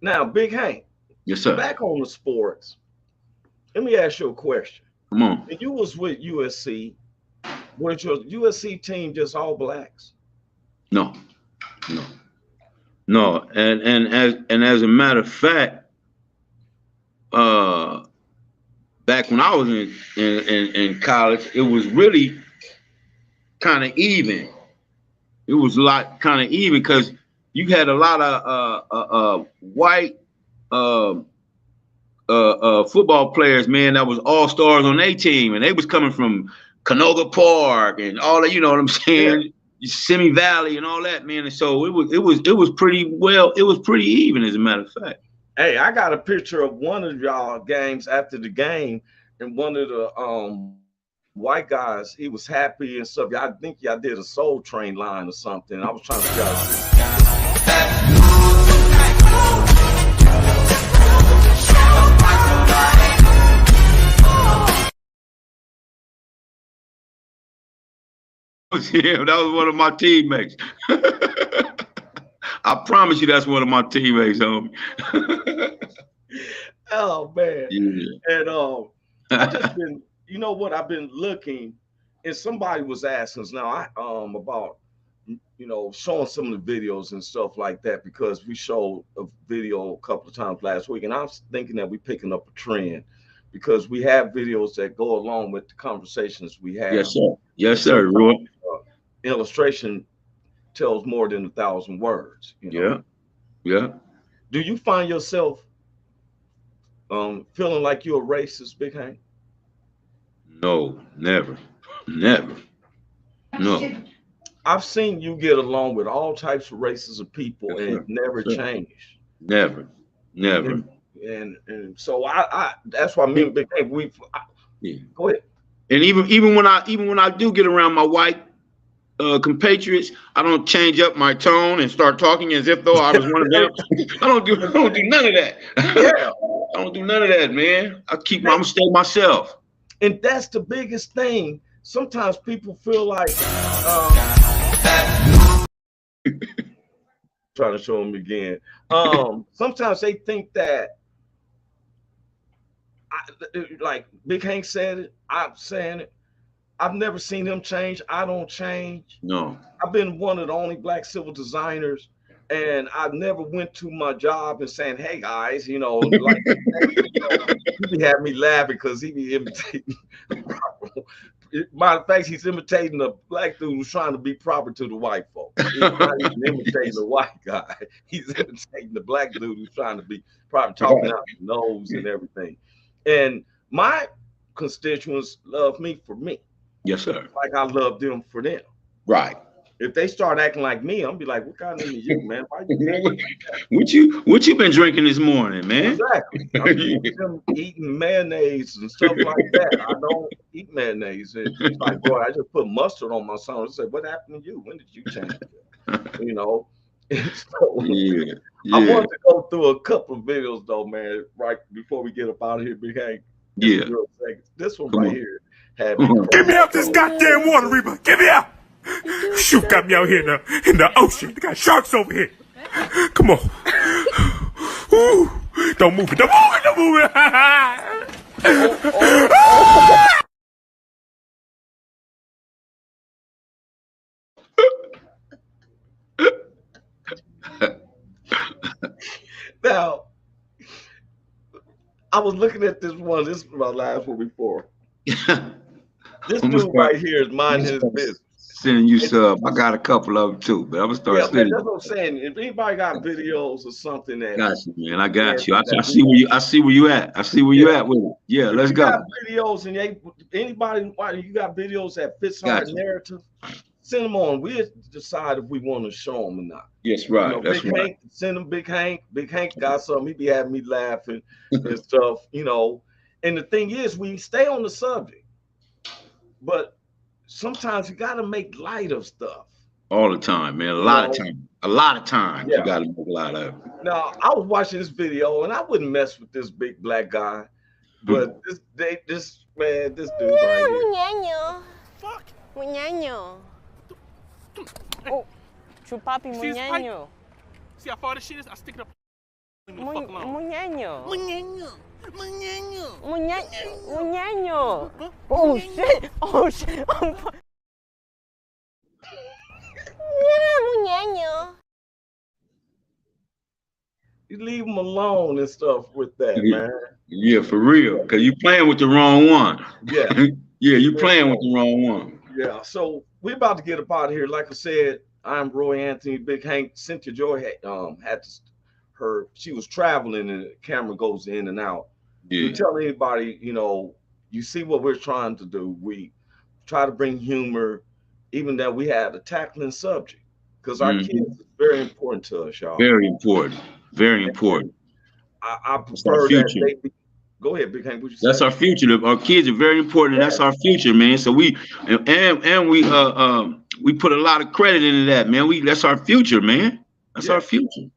Now, Big Hank. Yes, sir. Back on the sports. Let me ask you a question. Come on. When you was with USC, was your USC team just all blacks? No. And as a matter of fact, back when I was in college, it was really kind of even. It was a lot kind of even because you had a lot of white football players, man, that was all stars on their team, and they was coming from Canoga Park and all that. You know what I'm saying? Yeah. Simi Valley and all that, man. And so it was pretty well. It was pretty even, as a matter of fact. Hey, I got a picture of one of y'all games after the game, and one of the white guys, he was happy and stuff. I think y'all did a Soul Train line or something. I was trying to figure out. Yeah, that was one of my teammates. I promise you that's one of my teammates, homie. Oh man. Yeah. And I just been, you know what, I've been looking, and somebody was asking us now about, you know, showing some of the videos and stuff like that, because we showed a video a couple of times last week, and I was thinking that we're picking up a trend because we have videos that go along with the conversations we have. Yes, sir. Yes, sir, Roy. Illustration tells more than 1,000 words. You know? Yeah. Yeah. Do you find yourself feeling like you're a racist, Big Hank? No, never. Never. No. I've seen you get along with all types of races of people, and it never changed. Never. Never. And so I that's why me and Big Hank, go ahead. And even when I do get around my white compatriots, I don't change up my tone and start talking as if though I was one of them. I don't do none of that. Yeah. I don't do none of that, man. I'm stay myself. And that's the biggest thing. Sometimes people feel like trying to show them again. Sometimes they think that like Big Hank said it, I'm saying it. I've never seen him change. I don't change. No. I've been one of the only black civil designers, and I never went to my job and saying, "Hey guys," you know, like he had me laughing because he be imitating. Matter of fact, he's imitating a black dude who's trying to be proper to the white folk. He's not even imitating the white guy. He's imitating the black dude who's trying to be proper, talking out his nose and everything. And my constituents love me for me. Yes, sir. Like I love them for them. Right. If they start acting like me, I'm be like, what kind of name is you, man? Why you what you been drinking this morning, man? Exactly. I'm eating mayonnaise and stuff like that. I don't eat mayonnaise. It's like, boy, I just put mustard on my sandwich. I said, what happened to you? When did you change it? You know? So, yeah. I wanted to go through a couple of videos though, man, right before we get up out of here, Big Hank. Yeah. This one right here had Get me out this goddamn water, Reba. Get me out. Shoot, got me out here in the ocean. They got sharks over here. Come on. Ooh. Don't move it. Don't move it. Don't move it. Now, I was looking at this one. This is my last one before. This dude right here is minding his business. Sending you sub. I got a couple of them too, but I'm gonna start sending. That's what I'm saying. If anybody got videos or something that got you, man. I got you. I see where you at. I see where you at with it. Yeah, let's go. Got videos and anybody you got videos that fits our narrative, send them on. We'll decide if we want to show them or not. Yes, right. You know, that's Big right. Hank, send them Big Hank. Big Hank got something. He be having me laughing and stuff, you know. And the thing is, we stay on the subject, but sometimes you got to make light of stuff. All the time, man. A lot of times you got to make light of it. Now, I was watching this video, and I wouldn't mess with this big black guy, but this dude right here. Fuck. Muñeño. Oh, chupapi muñeño. See how far this shit is? I stick it up. Muñeño. Muñeño. Oh shit. Oh shit. Muñeño. You leave him alone and stuff with that, man. Yeah, for real. Because you playing with the wrong one. Yeah. Yeah, you playing with the wrong one. Yeah. So we're about to get up out of here. Like I said, I'm Roy Anthony, Big Hank. Cynthia Joi had she was traveling and the camera goes in and out. Yeah. You tell anybody, you know, you see what we're trying to do. We try to bring humor, even that we had a tackling subject, because our kids is very important to us, y'all. Very important. Very important. I prefer that they be. Go ahead, Big Hank. What you say? That's our future. Our kids are very important. Yeah. That's our future, man. So we put a lot of credit into that, man. That's our future, man. That's our future.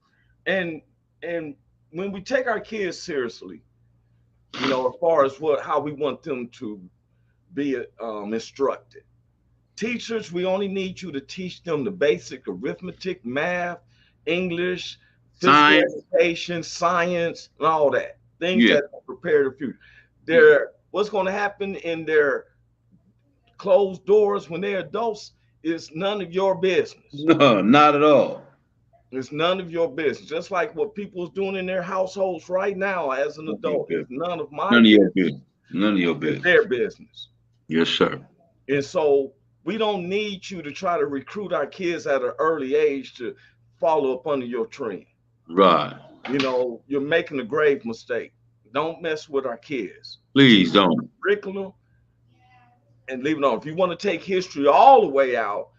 And when we take our kids seriously, you know, as far as how we want them to be instructed. Teachers, we only need you to teach them the basic arithmetic, math, English, physical Science. education, science, and all that. Things Yeah. that prepare the future. What's going to happen in their closed doors when they're adults is none of your business. No, not at all. It's none of your business. Just like what people's doing in their households right now as an adult is none of my None of your business. business. None of your It's business. their business. Yes, sir. And so we don't need you to try to recruit our kids at an early age to follow up under your trend. Right. You know, you're making a grave mistake. Don't mess with our kids. Please don't. Curriculum and leave it on. If you want to take history all the way out,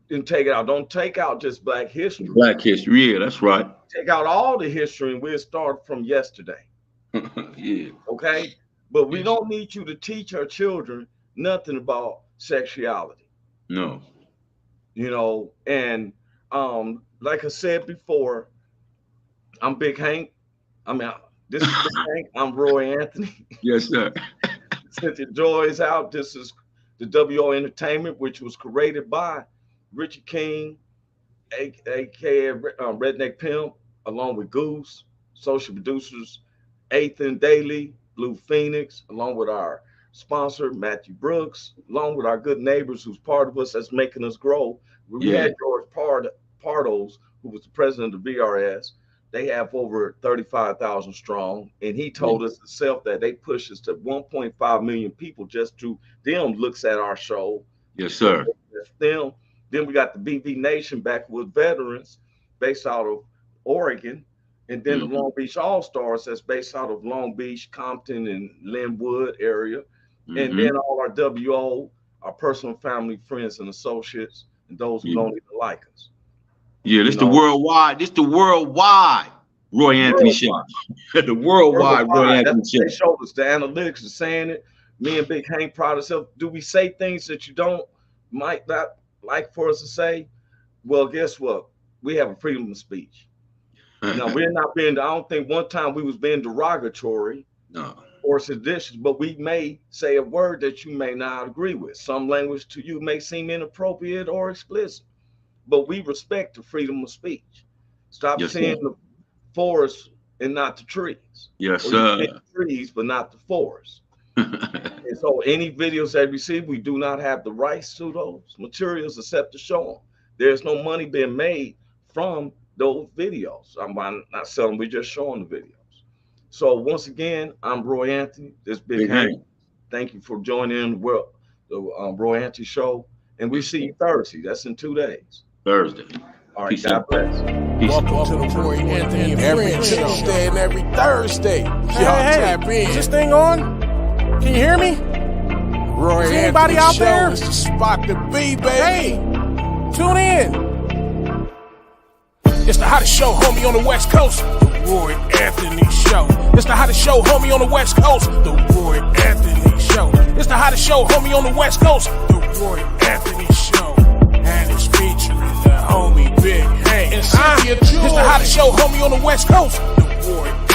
then take it out. Don't take out just Black history. Black history. Yeah, that's right. Take out all the history and we'll start from yesterday. Yeah. Okay? But we don't need you to teach our children nothing about sexuality. No. You know, and like I said before, I'm Big Hank. I mean, this is Big Hank. I'm Roy Anthony. Yes, sir. Cynthia Joi is out. This is the WO Entertainment, which was created by Richard King, aka Redneck Pimp, along with Goose, social producers, Ethan Daly, Blue Phoenix, along with our sponsor, Matthew Brooks, along with our good neighbors who's part of us that's making us grow. We had George Pardos, who was the president of VRS. They have over 35,000 strong. And he told us himself that they push us to 1.5 million people just through them looks at our show. Yes, sir. Them. Then we got the BB Nation Backwoods Veterans based out of Oregon. And then the Long Beach All-Stars that's based out of Long Beach, Compton, and Linwood area. And then all our WO, our personal family, friends, and associates, and those who don't even like us. Yeah, this the worldwide. This the worldwide Roy Anthony show. The worldwide Roy Anthony show. They showed us the analytics are saying it. Me and Big Hank proud of ourselves. Do we say things that you might not like for us to say? Well, guess what? We have a freedom of speech. Now we're not being. I don't think one time we was being derogatory. No. Or seditious, but we may say a word that you may not agree with. Some language to you may seem inappropriate or explicit, but we respect the freedom of speech. Stop saying the forest and not the trees. Yes, or sir. the trees, but not the forest. And so any videos that we see, we do not have the rights to those materials except to show them. There's no money being made from those videos. I'm not selling, we're just showing the videos. So once again, I'm Roy Anthony. This Big Hank. Thank you for joining in the Roy Anthony show. And we see you Thursday. That's in 2 days. Thursday. All right, God bless. Welcome to the Roy Anthony every Tuesday and every Thursday. Y'all tap in. Is this thing on? Can you hear me? Roy Is Anthony anybody out show there? is the spot to be, baby. Hey, tune in. It's the hottest show, homie, on the West Coast. The Roy Anthony Show. It's the hottest show, homie, on the West Coast. The Roy Anthony Show. It's the hottest show, homie, on the West Coast. The Roy Anthony Show. And it's featuring the homie Big Hank. And Cynthia Joi. It's the hottest show, homie, on the West Coast. The Roy